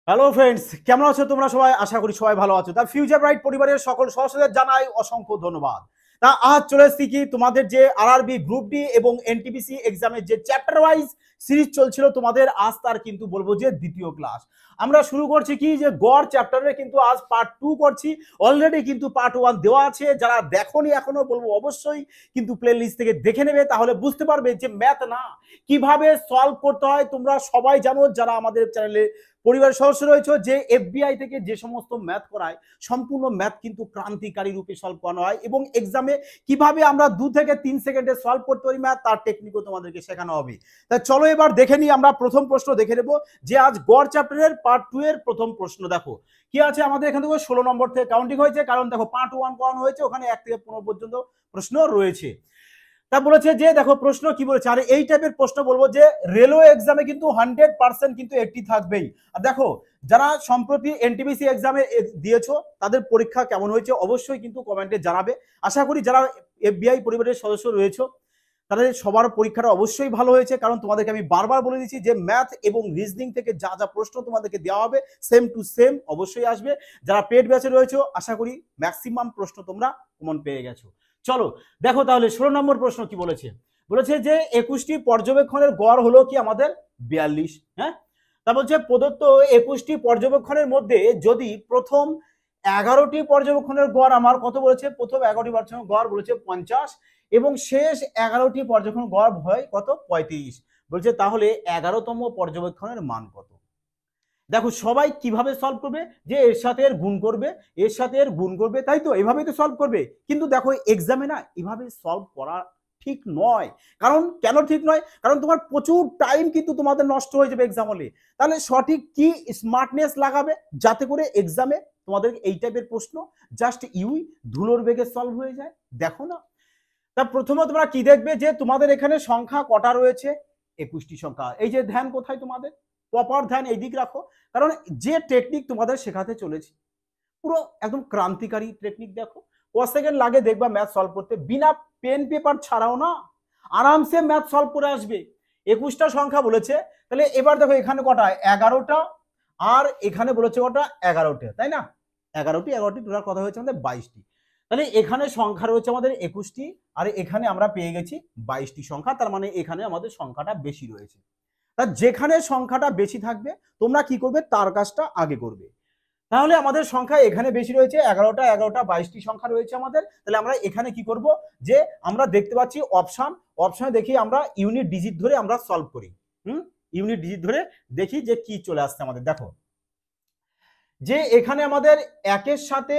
Hello friends, কেমন আছো তোমরা সবাই? আশা করি সবাই ভালো আছো। তা ফিউচার ব্রাইট পরিবারের সকল সদস্যদের জানাই অসংখ্য ধন্যবাদ। তা আজ চলে এসেছি কি তোমাদের যে আরআরবি গ্রুপ ডি এবং এনটিপিসি এক্সামের যে চ্যাপ্টার ওয়াইজ সিরিজ চলছিল তোমাদের, আজ তার কিন্তু বলবো যে দ্বিতীয় ক্লাস আমরা শুরু করছি কি যে গড় চ্যাপ্টারে কিন্তু আজ পার্ট 2 করছি। অলরেডি কিন্তু পার্ট 1 দেওয়া আছে, যারা দেখোনি এখনো বলবো অবশ্যই কিন্তু প্লে লিস্ট থেকে দেখে নেবে, তাহলে বুঝতে পারবে যে ম্যাথ না কিভাবে সলভ করতে হয়। তোমরা সবাই জানো যারা আমাদের চ্যানেলে পরিবারের সদস্য রয়েছে যে এফবিআই থেকে যে সমস্ত ম্যাথ করায় সম্পূর্ণ ম্যাথ কিন্তু ক্রান্তিকারী রূপে সলভ করানো হয়, এবং এক্সামে কিভাবে আমরা 2 থেকে 3 সেকেন্ডে সলভ করতে পারি ম্যাথ, তার টেকনিকও তোমাদেরকে শেখানো হবে। তা চলো এবার দেখে নিই, আমরা প্রথম প্রশ্ন দেখে নেব যে আজ গড় চ্যাপ্টারের পার্ট 2 এর প্রথম প্রশ্ন। দেখো কি আছে আমাদের এখান থেকে 16 নম্বর থেকে কাউন্টিং হয়েছে, কারণ দেখো পার্ট 1 করানো হয়েছে, ওখানে 1 থেকে 15 পর্যন্ত প্রশ্ন রয়েছে। তা বলেছে যে দেখো প্রশ্ন কি বলেছে, আর এই টাইপের প্রশ্ন বলবো যে রেলওয়ে এক্সামে কিন্তু 100% কিন্তু 80 থাকবেই। আর দেখো যারা সম্প্রতি এনটিপিসি এক্সামে দিয়েছো তাদের পরীক্ষা কেমন হয়েছে অবশ্যই কিন্তু কমেন্টে জানাবে। আশা করি যারা এফবিআই পরিবারের সদস্য রয়েছে তাদের সবার পরীক্ষাটা অবশ্যই ভালো হয়েছে, কারণ তোমাদেরকে আমি বারবার বলে দিচ্ছি যে ম্যাথ এবং রিজনিং থেকে যা যা প্রশ্ন তোমাদেরকে দেওয়া হবে সেম টু সেম অবশ্যই আসবে। যারা পেড ব্যাচে রয়েছে আশা করি ম্যাক্সিমাম প্রশ্ন তোমরা কমন পেয়ে গেছো। চলো দেখো তাহলে 16 নম্বর প্রশ্ন কি বলেছে। বলেছে যে 21টি পর্যবেক্ষণের গড় হলো কি আমাদের 42। হ্যাঁ, তা বলছে প্রদত্ত 21টি পর্যবেক্ষণের মধ্যে যদি প্রথম 11টি পর্যবেক্ষণের গড় আমার কত বলেছে, প্রথম 11টি পর্যবেক্ষণের গড় বলেছে 50 এবং শেষ 11টি পর্যবেক্ষণ গড় হয় কত 35। বলছে তাহলে 11তম পর্যবেক্ষণের মান কত। দেখো সবাই কিভাবে সলভ করবে, যে এর সাথে এর গুণ করবে, এর সাথে এর গুণ করবে, তাই তো এভাবেই তো সলভ করবে। কিন্তু দেখো এক্সামে না এভাবে সলভ করা ঠিক নয়। কারণ কেন ঠিক নয়, কারণ তোমার প্রচুর টাইম কিন্তু তোমাদের নষ্ট হয়ে যাবে এক্সাম হলে। তাহলে সঠিক কি স্মার্টনেস লাগাবে যাতে করে এক্সামে তোমাদের এই টাইপের প্রশ্ন জাস্ট ধুলোর বেগে সলভ হয়ে যায়। দেখো না, তা প্রথমে তোমরা কি দেখবে যে তোমাদের এখানে সংখ্যা কটা রয়েছে, 21টি সংখ্যা। এই যে ধ্যান কোথায় তোমাদের, প্রপার ধ্যান এই দিক রাখো, কারণ যে টেকনিক তোমাদের শেখাতে চলেছি পুরো একদম ক্রান্তিকারী টেকনিক। দেখো ক সেকেন্ড লাগে দেখবা ম্যাথ সলভ করতে, বিনা পেন পেপার ছাড়াও না আরামসে ম্যাথ সলভ করে আসবে। 21টা সংখ্যা বলেছে, তাহলে এবার দেখো এখানে কটা 11টা, আর এখানে বলেছে কটা 11টা, তাই না? 11টি টোটাল কথা হয়েছে আমাদের 22টি। তাহলে এখানে সংখ্যা রয়েছে আমাদের 21টি, আর এখানে আমরা পেয়ে গেছি 22টি সংখ্যা, তার মানে এখানে আমাদের সংখ্যাটা বেশি রয়েছে। তা যেখানে সংখ্যাটা বেশি থাকবে তোমরা কি করবে, তার কাজটা আগে করবে। তাহলে আমাদের সংখ্যা এখানে বেশি রয়েছে, 11টা 22টি সংখ্যা রয়েছে আমাদের। তাহলে আমরা এখানে কি করব, যে আমরা দেখতে পাচ্ছি অপশনে দেখি আমরা ইউনিট ডিজিট ধরে আমরা সলভ করি। ইউনিট ডিজিট ধরে দেখি যে কি চলে আসছে আমাদের। দেখো যে এখানে আমাদের 1-এর সাথে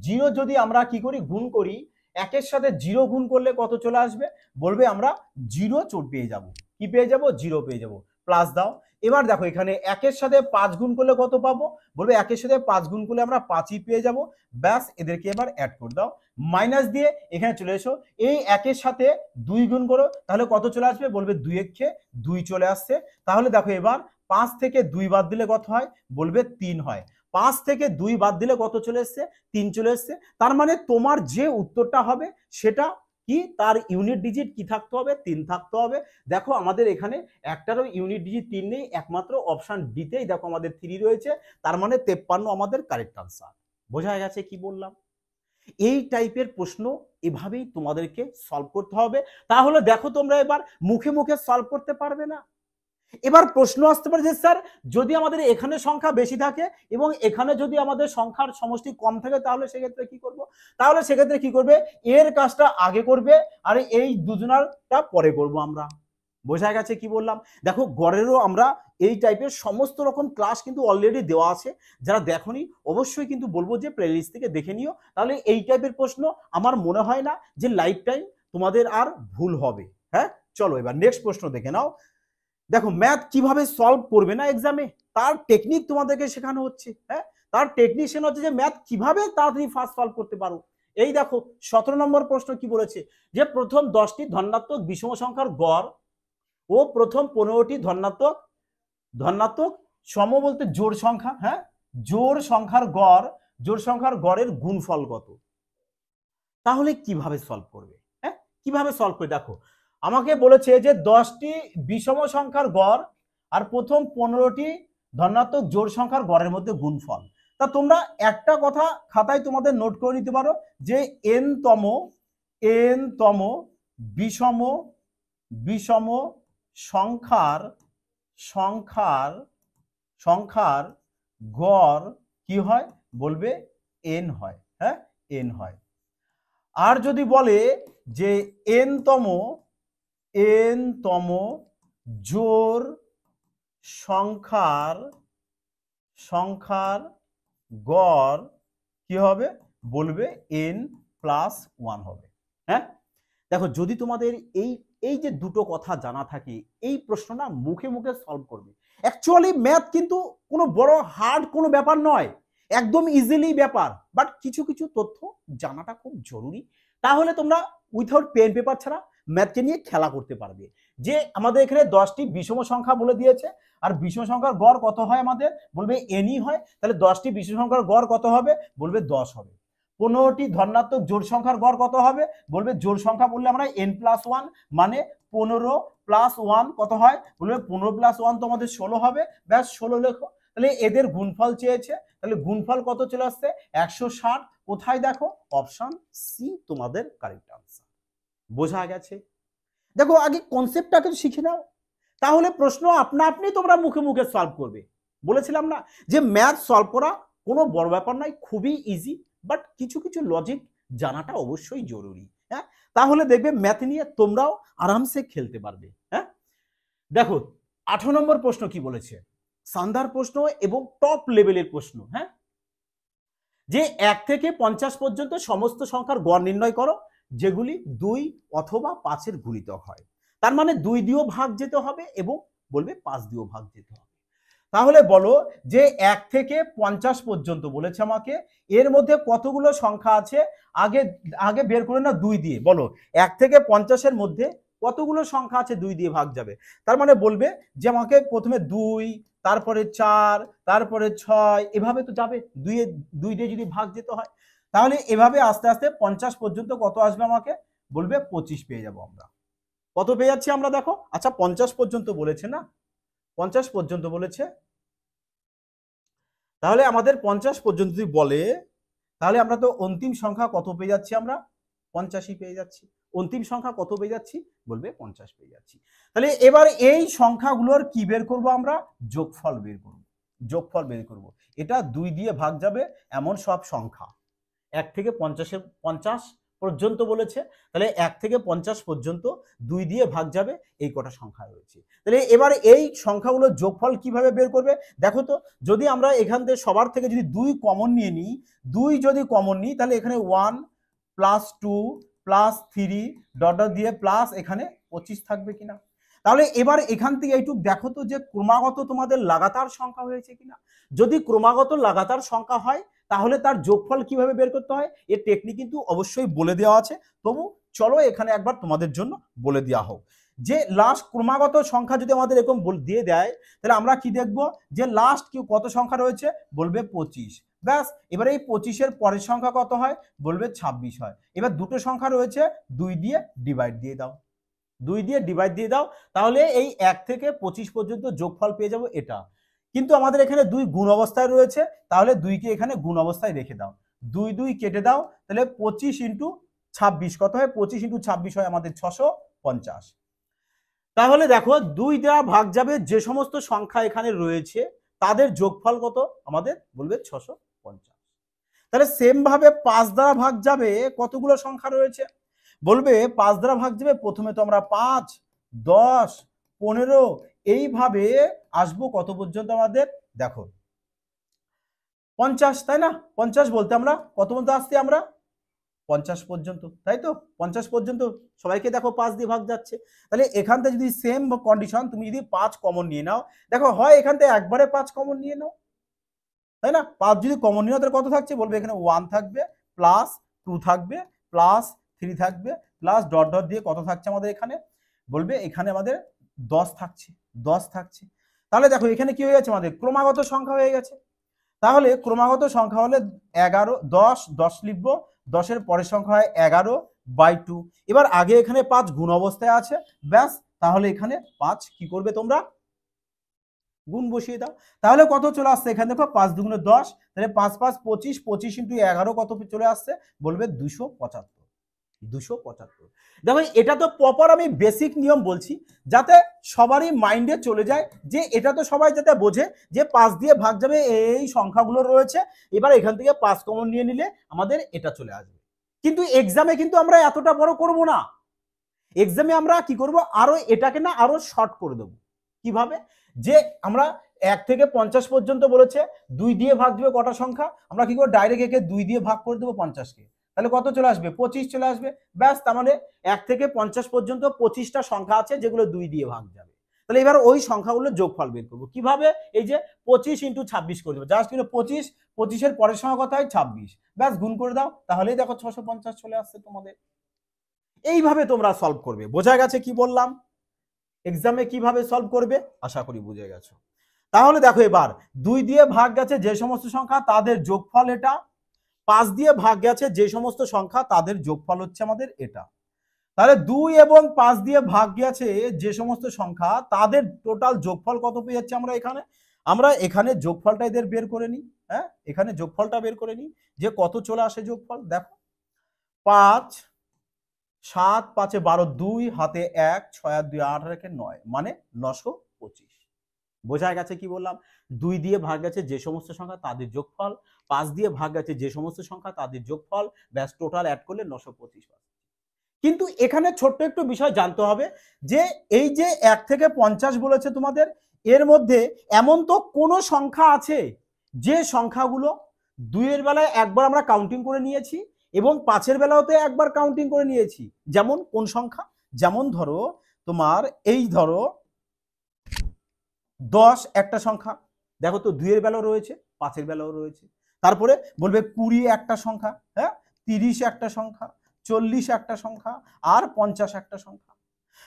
0 যদি আমরা কি করি গুণ করি, 1-এর সাথে 0 গুণ করলে কত চলে আসবে, বলবে আমরা 0 পেয়ে যাব। কি পেয়ে যাব, 0 পেয়ে যাব। প্লাস দাও। এবার দেখো এখানে 1-এর সাথে 5 গুণ করলে কত পাবো, বলবে 1-এর সাথে 5 গুণ করলে আমরা 5ই পেয়ে যাব। ব্যাস, এদেরকে এবার অ্যাড করে দাও। মাইনাস দিয়ে এখানে চলে এসো, এই 1-এর সাথে 2 গুণ করো, তাহলে কত চলে আসবে, বলবে 2-এর 2 চলে আসছে। তাহলে দেখো এবার 5 থেকে 2 বাদ দিলে কত হয়, বলবে 3 হয়। 5 থেকে 2 বাদ দিলে কত চলে এসছে, 3 চলে এসছে। তার মানে তোমার যে উত্তরটা হবে সেটা কি, তার ইউনিট ডিজিট কি থাকতে হবে, 3 থাকতে হবে। দেখো আমাদের এখানে একটারও ইউনিট ডিজিট 3 নেই, একমাত্র অপশন ডিতেই দেখো আমাদের 3 রয়েছে, তার মানে 53 আমাদের কারেক্ট আনসার। বোঝা গেছে কি বললাম? এই টাইপের প্রশ্ন এভাবেই তোমাদেরকে সলভ করতে হবে, তাহলে দেখো তোমরা এবার মুখে মুখে সলভ করতে পারবে না। এবার প্রশ্ন আসতে পারে যে স্যার যদি আমাদের এখানে সংখ্যা বেশি থাকে এবং এখানে যদি আমাদের সংখ্যার সমষ্টি কম থাকে তাহলে সেক্ষেত্রে কি করব, তাহলে সেক্ষেত্রে কি করবে, এর কাজটা আগে করবে আর এই দুজনারটা পরে করব আমরা। বোঝা গেছে কি বললাম? দেখো গড়েরও আমরা এই টাইপের সমস্ত রকম ক্লাস কিন্তু অলরেডি দেওয়া আছে, যারা দেখোনি অবশ্যই কিন্তু বলবো যে প্লেলিস্ট থেকে দেখে নিও, তাহলে এই টাইপের প্রশ্ন আমার মনে হয় না যে লাইফ টাইম তোমাদের আর ভুল হবে। হ্যাঁ, চলো এবার নেক্সট প্রশ্ন দেখে নাও। দেখো ম্যাথ কিভাবে সলভ করবে না এক্সামে, তার টেকনিক তোমাদেরকে শেখানো হচ্ছে। হ্যাঁ, তার টেকনিক শেখানো হচ্ছে যে ম্যাথ কিভাবে তাড়াতাড়ি ফাস্ট সলভ করতে পারো। এই দেখো 17 নম্বর প্রশ্ন কি বলেছে, যে প্রথম 10টি ধনাত্মক বিষম সংখ্যার গড় ও প্রথম 15টি ধনাত্মক ধনাত্মক সম বলতে জোড় সংখ্যা, হ্যাঁ জোড় সংখ্যার গড়ের গুণফল কত। তাহলে কিভাবে সলভ করবে, হ্যাঁ কিভাবে সলভ করে, দেখো আমাকে বলেছে যে 10টি বিষম সংখ্যার গড় আর প্রথম 15টি ধনাত্মক জোড় সংখ্যার গড়ের মধ্যে গুণফল। তা তোমরা একটা কথা খাতায় তোমাদের নোট করে নিতে পারো যে এন তম বিষম বিষম সংখ্যার সংখ্যার সংখ্যার গড় কি হয়, বলবে এন হয়। হ্যাঁ, এন হয়। আর যদি বলে যে এন তম জোড় সংখ্যার সংখ্যার গড় কি হবে, বলবে n+1 হবে। হ্যাঁ, দেখো যদি তোমাদের এই এই যে দুটো কথা জানা থাকে, এই প্রশ্নটা মুখে মুখে সলভ করবে। অ্যাকচুয়ালি ম্যাথ কিন্তু কোনো বড় হার্ড কোনো ব্যাপার নয়, একদম ইজিলি ব্যাপার, বাট কিছু কিছু তথ্য জানাটা খুব জরুরি। তাহলে তোমরা উইথাউট পেন পেপার ছাড়া ম্যাথকে নিয়ে খেলা করতে পারবে। যে আমাদের এখানে 10টি বিষম সংখ্যা বলে দিয়েছে, আর বিষম সংখ্যার গড় কত হয় আমাদের, বলবে এনই হয়। তাহলে 10টি বিষম সংখ্যার গড় কত হবে, বলবে 10 হবে। 15টি ধনাত্মক জোড় সংখ্যার গড় কত হবে, বলবে জোড় সংখ্যা বললে আমরা n+1 মানে 15+1 কত হয়, বলবে 15+1 তো আমাদের 16 হবে। ব্যাস 16 লেখো। তাহলে এদের গুণফল চেয়েছে, তাহলে গুণফল কত চলে আসছে, 160। কোথায় দেখো, অপশন সি তোমাদের কারেক্ট আনসার। বোঝা গেছে? দেখো আগে কনসেপ্টটাকে শিখে নাও, তাহলে প্রশ্ন আপনা আপনি তোমরা মুখে মুখে সলভ করবে। বলেছিলাম না যে ম্যাথ সলভ করা কোনো বড় ব্যাপার নয়, খুবই ইজি, বাট কিছু কিছু লজিক জানাটা অবশ্যই জরুরি। হ্যাঁ, তাহলে দেখবে ম্যাথ নিয়ে তোমরাও আরামসে খেলতে পারবে। হ্যাঁ, দেখো 18 নম্বর প্রশ্ন কি বলেছে, সান্ধার প্রশ্ন এবং টপ লেভেলের প্রশ্ন। হ্যাঁ, যে 1 থেকে 50 পর্যন্ত সমস্ত সংখ্যার গড় নির্ণয় করো যেগুলি 2 অথবা 5-এর গুণিতক হয়। তার মানে 2 দিয়েও ভাগ যেতে হবে এবং বলবে 5 দিয়েও ভাগ যেতে হবে। তাহলে বলো যে 1 থেকে 50 পর্যন্ত বলেছে আমাকে, এর মধ্যে কতগুলো সংখ্যা আছে, আগে আগে বের করে না 2 দিয়ে। বলো 1 থেকে 50-এর মধ্যে কতগুলো সংখ্যা আছে 2 দিয়ে ভাগ যাবে। তার মানে বলবে যে আমাকে প্রথমে 2, তারপরে 4, তারপরে 6, এভাবে তো যাবে। 2 দিয়ে যদি ভাগ যেতে হয়, তাহলে এভাবে আস্তে আস্তে 50 পর্যন্ত কত আসবে আমাকে, বলবে 25 পেয়ে যাব আমরা। কত পেয়ে যাচ্ছি আমরা দেখো। আচ্ছা 50 পর্যন্ত বলেছে না, 50 পর্যন্ত বলেছে, তাহলে আমাদের 50 পর্যন্ত যদি বলে, তাহলে আমরা তো অন্তিম সংখ্যা কত পেয়ে যাচ্ছি, আমরা 50ই পেয়ে যাচ্ছি। অন্তিম সংখ্যা কত পেয়ে যাচ্ছি, বলবে 50 পেয়ে যাচ্ছি। তাহলে এবার এই সংখ্যাগুলোর কি বের করব আমরা, যোগফল বের করব। যোগফল বের করব, এটা 2 দিয়ে ভাগ যাবে এমন সব সংখ্যা। 1 থেকে 50 পর্যন্ত বলেছে, তাহলে 1 থেকে 50 পর্যন্ত 2 দিয়ে ভাগ যাবে এই কটা সংখ্যা রয়েছে। তাহলে এবার এই সংখ্যাগুলোর যোগফল কিভাবে বের করবে, দেখো তো। যদি আমরা এখান থেকে সবার থেকে যদি 2 কমন নিয়ে নিই, 2 যদি কমন নিই, তাহলে এখানে 1 + 2 + 3 ডট ডট দিয়ে প্লাস এখানে 25 থাকবে কিনা। তাহলে এবার এখান থেকে এইটুকু দেখো তো যে ক্রমাগত তোমাদের লাগাতার সংখ্যা হয়েছে কিনা। যদি ক্রমাগত লাগাতার সংখ্যা হয়, তাহলে তার যোগফল কিভাবে বের করতে হয় এর টেকনিক কিন্তু অবশ্যই বলে দেওয়া আছে। তবু চলো এখানে একবার তোমাদের জন্য বলে দেওয়া হোক, যে লাস্ট ক্রমাগত সংখ্যা যদি আমাদের এরকম দিয়ে দেয়, তাহলে আমরা কি দেখব, যে লাস্ট কি কত সংখ্যা রয়েছে, বলবে 25। ব্যাস, এবারে এই 25-এর পরের সংখ্যা কত হয়, বলবে 26 হয়। এবার দুটো সংখ্যা রয়েছে, 2 দিয়ে ডিভাইড দিয়ে দাও, 2 দিয়ে ডিভাইড দিয়ে দাও, তাহলে এই 1 থেকে 25 পর্যন্ত যোগফল পেয়ে যাব এটা। কিন্তু আমাদের এখানে 2 গুণ অবস্থায় রয়েছে, তাহলে 2কে এখানে গুণ অবস্থায় রেখে দাও, 2 2 কেটে দাও, তাহলে 25 × 26 কত হয়, 25 × 26 হয় আমাদের 650। তাহলে দেখো 2 দ্বারা ভাগ যাবে যে সমস্ত সংখ্যা এখানে রয়েছে তাদের যোগফল কত আমাদের, বলবে 650। তাহলে সেম ভাবে 5 দ্বারা ভাগ যাবে কতগুলো সংখ্যা রয়েছে, বলবে 5 দ্বারা ভাগ যাবে, প্রথমে তো আমরা 5, 10, 15 এইভাবে আসবো কত পর্যন্ত আমাদের, দেখো 50, তাই না। 50 বলতে আমরা কত পর্যন্ত আসছি, আমরা 50 পর্যন্ত, তাই তো। 50 পর্যন্ত সবাইকে দেখো 5 দিয়ে ভাগ যাচ্ছে। তাহলে এখান থেকে যদি সেম কন্ডিশন, তুমি যদি 5 কমন নিয়ে নাও, দেখো হয় এখান থেকে একবারে 5 কমন নিয়ে নাও, তাই না। 5 যদি কমন নিয়ে নাও তাহলে কত থাকছে, বলবে এখানে 1 থাকবে, প্লাস 2 থাকবে, প্লাস 3 থাকবে, প্লাস ডট ডট দিয়ে কত থাকছে আমাদের এখানে, বলবে এখানে আমাদের 10 থাকছে, 10 থাকছে। তাহলে দেখো এখানে কি হয়ে গেছে, আমাদের ক্রমাগত সংখ্যা হয়ে গেছে। তাহলে ক্রমাগত সংখ্যা হলে 11, 10, 10 লিখবো, 10-এর পরের সংখ্যা হয় 11/2। এবার আগে এখানে 5 গুণ অবস্থায় আছে, ব্যাস, তাহলে এখানে 5 কি করবে তোমরা, গুণ বসিয়ে দাও, তাহলে কত চলে আসছে এখানে দেখো 5 দুগুণে 10, তাহলে 5 5 25, 25 ইন্টু 11 কত চলে আসছে বলবে 275। 275। দেখো এটা তো প্রপার আমি বেসিক নিয়ম বলছি যাতে সবারই মাইন্ডে চলে যায়, যে এটা তো সবাই যাতে বোঝে যে 5 দিয়ে ভাগ যাবে এই সংখ্যাগুলো রয়েছে, এবার এখান থেকে 5 কমন নিয়ে নিলে আমাদের এটা চলে আসবে। কিন্তু এক্সামে কিন্তু আমরা এতটা বড় করব না, এক্সামে আমরা কি করব আরো এটাকে না আরো শর্ট করে দেব। কিভাবে, যে আমরা 1 থেকে 50 পর্যন্ত বলেছে 2 দিয়ে ভাগ দিবে কটা সংখ্যা, আমরা কি করব ডাইরেক্ট একে 2 দিয়ে ভাগ করে দেবো 50 কে, তাহলে কত চলে আসবে 25 চলে আসবে। ব্যাস, তার মানে 1 থেকে 50 পর্যন্ত 25টা সংখ্যা আছে যেগুলো 2 দিয়ে ভাগ যাবে। তাহলে এবার ওই সংখ্যাগুলো যোগফল বের করব কিভাবে, এই যে 25 ইন্টু 26 করে দেবো, জাস্ট কিন্তু 25, 25 এর পরের সংখ্যা কত হয় 26, ব্যাস গুণ করে দাও, তাহলেই দেখো 650 চলে আসছে তোমাদের। এইভাবে তোমরা সলভ করবে। বোঝা গেছে কি বললাম, এক্সামে কিভাবে সলভ করবে, আশা করি বুঝে গেছো। তাহলে দেখো এবার 2 দিয়ে ভাগ গেছে যে সমস্ত সংখ্যা তাদের যোগফল এটা, 5 দিয়ে ভাগ গেছে যে সমস্ত সংখ্যা তাদের যোগফল হচ্ছে আমাদের এটা। তাহলে 2 এবং 5 দিয়ে ভাগ গেছে যে সমস্ত সংখ্যা তাদের টোটাল যোগফল কত পেয়ে যাচ্ছে আমরা এখানে যোগফলটা এদের বের করে নিই। হ্যাঁ, এখানে যোগফলটা বের করে নিই যে কত চলে আসে যোগফল। দেখো 5 7 5 12, 2 হাতে 1, 6 আর 2 8 রেখে 9, মানে 925। বোঝা গেছে কি বললাম, 2 দিয়ে ভাগ গেছে যে সমস্ত সংখ্যা তাদের যোগফল, 5 দিয়ে ভাগ গেছে যে সমস্ত সংখ্যা তাদের যোগফল, ব্যাস টোটাল অ্যাড করলে 925। কিন্তু এখানে ছোট্ট একটু বিষয় জানতে হবে যে এই যে 1 থেকে 50 বলেছে তোমাদের, এর মধ্যে এমন তো কোনো সংখ্যা আছে যে সংখ্যাগুলো 2 এর বেলায় একবার আমরা কাউন্টিং করে নিয়েছি এবং 5 এর বেলাতে একবার কাউন্টিং করে নিয়েছি। যেমন কোন সংখ্যা, যেমন ধরো তোমার এই ধরো 10 একটা সংখ্যা, দেখো তো 2 এর বেলাও রয়েছে 5 এর বেলাও রয়েছে। তারপরে বলবে 20 একটা সংখ্যা, হ্যাঁ 30 একটা সংখ্যা, 40 একটা সংখ্যা আর 50 একটা সংখ্যা।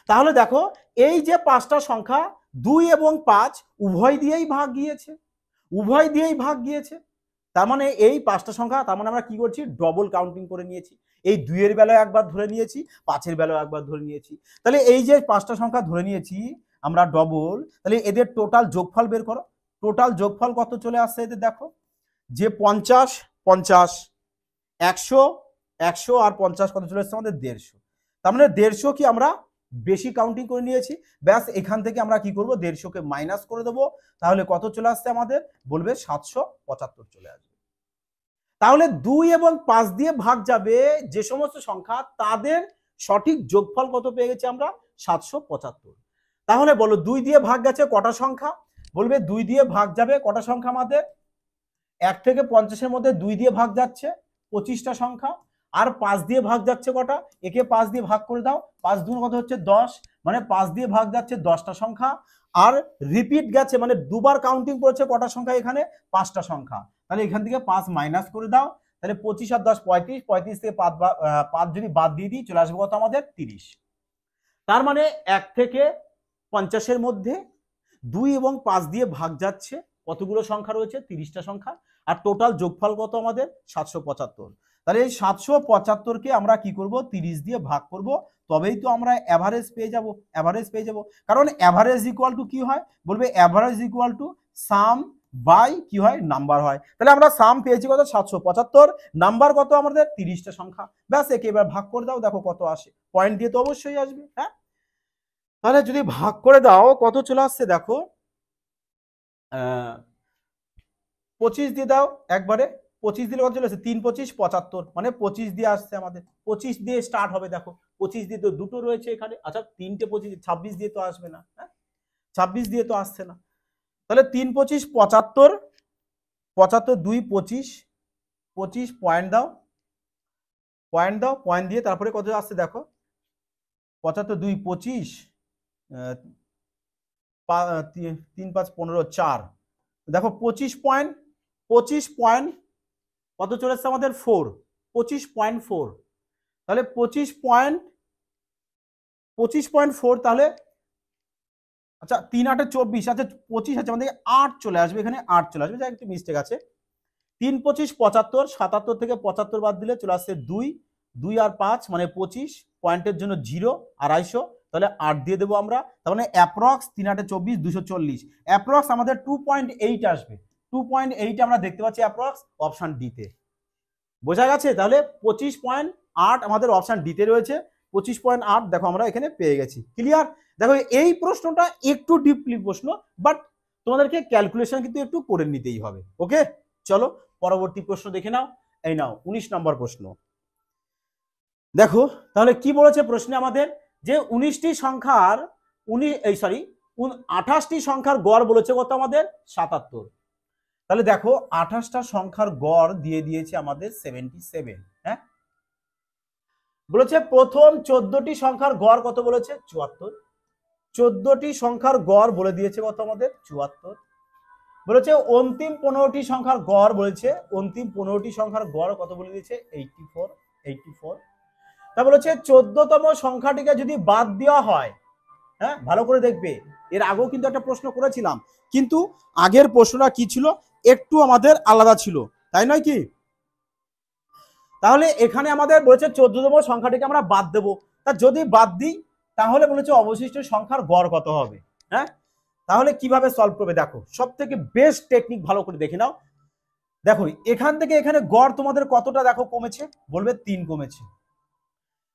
তাহলে দেখো এই যে 5টা সংখ্যা 2 এবং 5 উভয় দিয়েই ভাগ গিয়েছে, উভয় দিয়েই ভাগ গিয়েছে। তার মানে এই 5টা সংখ্যা, তার মানে আমরা কি করছি ডবল কাউন্টিং করে নিয়েছি, এই 2 এর বেলায় একবার ধরে নিয়েছি, 5 এর বেলায় একবার ধরে নিয়েছি। তাহলে এই যে 5টা সংখ্যা ধরে নিয়েছি আমরা ডবল, তাহলে এদের টোটাল যোগফল বের করো। টোটাল যোগফল কত চলে আসছে এদের, দেখো যে 50 50 100 100 আর 50 কত চলে আসছে আমাদের 150। তার মানে 150 কি আমরা বেশি কাউন্টিং করে নিয়েছি, ব্যাস এখান থেকে আমরা কি করব 150 কে মাইনাস করে দেবো, তাহলে কত চলে আসছে আমাদের বলবে 775 চলে আসবে। তাহলে 2 এবং 5 দিয়ে ভাগ যাবে যে সমস্ত সংখ্যা তাদের সঠিক যোগফল কত পেয়ে গেছি আমরা 775। তাহলে বলো 2 দিয়ে ভাগ গেছে কটা সংখ্যা, বলবে 2 দিয়ে ভাগ যাবে কটা সংখ্যা আমাদের, 1 থেকে 50 এর মধ্যে 2 দিয়ে ভাগ যাচ্ছে 25টা সংখ্যা, আর 5 দিয়ে ভাগ যাচ্ছে কটা, একে 5 দিয়ে ভাগ করে দাও, 5 দুগুণ কত হচ্ছে 10, মানে 5 দিয়ে ভাগ যাচ্ছে 10টা সংখ্যা, আর রিপিট গেছে মানে দুবার কাউন্টিং করেছে কটা সংখ্যা এখানে 5টা সংখ্যা। তাহলে এখান থেকে 5 মাইনাস করে দাও, তাহলে 25 আর 10 35, 35 থেকে 5 যদি বাদ দিয়ে দিই চলে আসবে কত আমাদের 30। তার মানে 1 থেকে 50 এর মধ্যে 2 এবং 5 দিয়ে ভাগ যাচ্ছে কতগুলো সংখ্যা রয়েছে 30টা সংখ্যা, আর টোটাল যোগফল কত আমাদের 775। তাহলে এই 775 কে আমরা কি করব 30 দিয়ে ভাগ করব, তবেই তো আমরা এভারেজ পেয়ে যাব, এভারেজ পেয়ে যাব। কারণ এভারেজ ইকুয়াল টু কি হয়, বলবে average equal to sum by কি হয় নাম্বার হয়। তাহলে আমরা সাম পেয়েছি কত 775, নাম্বার কত আমাদের 30টা সংখ্যা, ব্যাস একে এবার ভাগ করে দাও, দেখো কত আসে, পয়েন্ট দিয়ে তো অবশ্যই আসবে। হ্যাঁ, তাহলে যদি ভাগ করে দাও কত চলে আসছে দেখো 25 দিয়ে দাও একবারে, 25 দিলে কত চলে আসছে 3 25 75, মানে 25 দিয়ে আসছে আমাদের, 25 দিয়ে স্টার্ট হবে। দেখো 25 দিয়ে তো দুটো রয়েছে এখানে, আচ্ছা 3টে 25, 26 দিয়ে তো আসবে না, হ্যাঁ 26 দিয়ে তো আসছে না। তাহলে 3 25 75, 75 2 25, 25 পয়েন্ট দাও, পয়েন্ট দাও, পয়েন্ট দিয়ে তারপরে কত আসছে দেখো 75 2 25, 3 5 15 4, দেখো 25 পয়েন্ট, 25 পয়েন্ট কত চলে আসছে আমাদের 4, 25.4। তাহলে 25.4, তাহলে আচ্ছা 3 8 24, আচ্ছা 25 আছে আমাদের 8 চলে আসবে, এখানে 8 চলে আসবে, যা একটু মিস্টেক আছে। 3 25 75, 77 থেকে 75 বাদ দিলে চলে আসছে 2, 2 আর 5 মানে 25, পয়েন্টের জন্য 0, 250, তাহলে 8 দিয়ে দেবো আমরা, তার মানে অ্যাপ্রক্স 3 8 24 240, অ্যাপ্রক্স আমাদের 2.8 আসবে। 2.8 আমরা দেখতে পাচ্ছি অ্যাপ্রক্স অপশন ডিতে। বোঝা গেছে? তাহলে 25.8 আমাদের অপশন ডিতে রয়েছে। 25.8 দেখো আমরা এখানে পেয়ে গেছি। ক্লিয়ার? দেখো এই প্রশ্নটা একটু ডিপলি প্রশ্ন, বাট তোমাদেরকে ক্যালকুলেশন কিন্তু একটু করে নিতেই হবে। ওকে, চলো পরবর্তী প্রশ্ন দেখে নাও। এই নাও 19 নম্বর প্রশ্ন। দেখো তাহলে কি বলেছে প্রশ্নে আমাদের, যে 19টি সংখ্যার 28টি সংখ্যার গড় বলেছে কত আমাদের 77। তাহলে দেখো 28টা সংখ্যার গড় দিয়ে দিয়েছে আমাদের 77। হ্যাঁ, বলেছে প্রথম 14টি সংখ্যার গড় কত বলেছে 74। 14টি সংখ্যার গড় বলে দিয়েছে কত আমাদের 74। বলেছে অন্তিম 15টি সংখ্যার গড় বলেছে, অন্তিম 15টি সংখ্যার গড় কত বলে দিয়েছে 84। তা বলেছে 14তম সংখ্যাটিকে যদি বাদ দেওয়া হয়, হ্যাঁ ভালো করে দেখবে, এর আগেও কিন্তু একটা প্রশ্ন করেছিলাম, কিন্তু আগের প্রশ্নটা কি ছিল একটু আমাদের আলাদা ছিল, তাই নয় কি? তাহলে এখানে আমাদের বলেছে 14তম সংখ্যাটিকে আমরা বাদ দেব। তা যদি বাদ দিই তাহলে বলেছে অবশিষ্ট সংখ্যার গড় কত হবে। হ্যাঁ, তাহলে কিভাবে সলভ করবে দেখো, সব থেকে বেস্ট টেকনিক ভালো করে দেখে নাও। দেখো এখান থেকে এখানে গড় তোমাদের কতটা দেখো কমেছে, বলবে 3 কমেছে।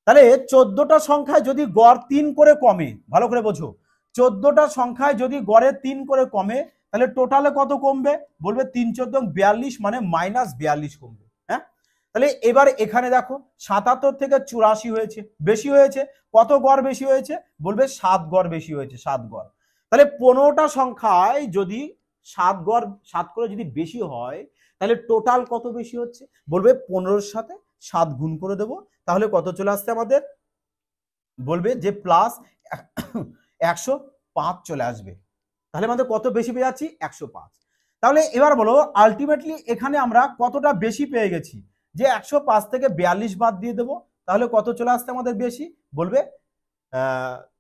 তাহলে 14টা সংখ্যায় যদি গড় 3 করে কমে, ভালো করে বোঝো, 14টা সংখ্যায় যদি গড়ে 3 করে কমে তাহলে টোটালে কত কমবে, বলবে 3 14 42, মানে -42 কমবে। হ্যাঁ, তাহলে এবার এখানে দেখো 77 থেকে 84 হয়েছে, বেশি হয়েছে। কত গড় বেশি হয়েছে, বলবে 7 গড় বেশি হয়েছে, 7 গড়। তাহলে 15টা সংখ্যায় যদি 7 গড় 7 করে যদি বেশি হয় তাহলে টোটাল কত বেশি হচ্ছে, বলবে 15-র সাথে 7 গুণ করে দেবো, তাহলে কত চলে আসছে আমাদের, বলবে যে প্লাস 105 চলে আসবে। তাহলে আমাদের কত বেশি পেয়ে যাচ্ছি 105। তাহলে এবার বলো আলটিমেটলি এখানে আমরা কতটা বেশি পেয়ে গেছি, যে 105 থেকে 42 বাদ দিয়ে দেবো, তাহলে কত চলে আসছে আমাদের বেশি, বলবে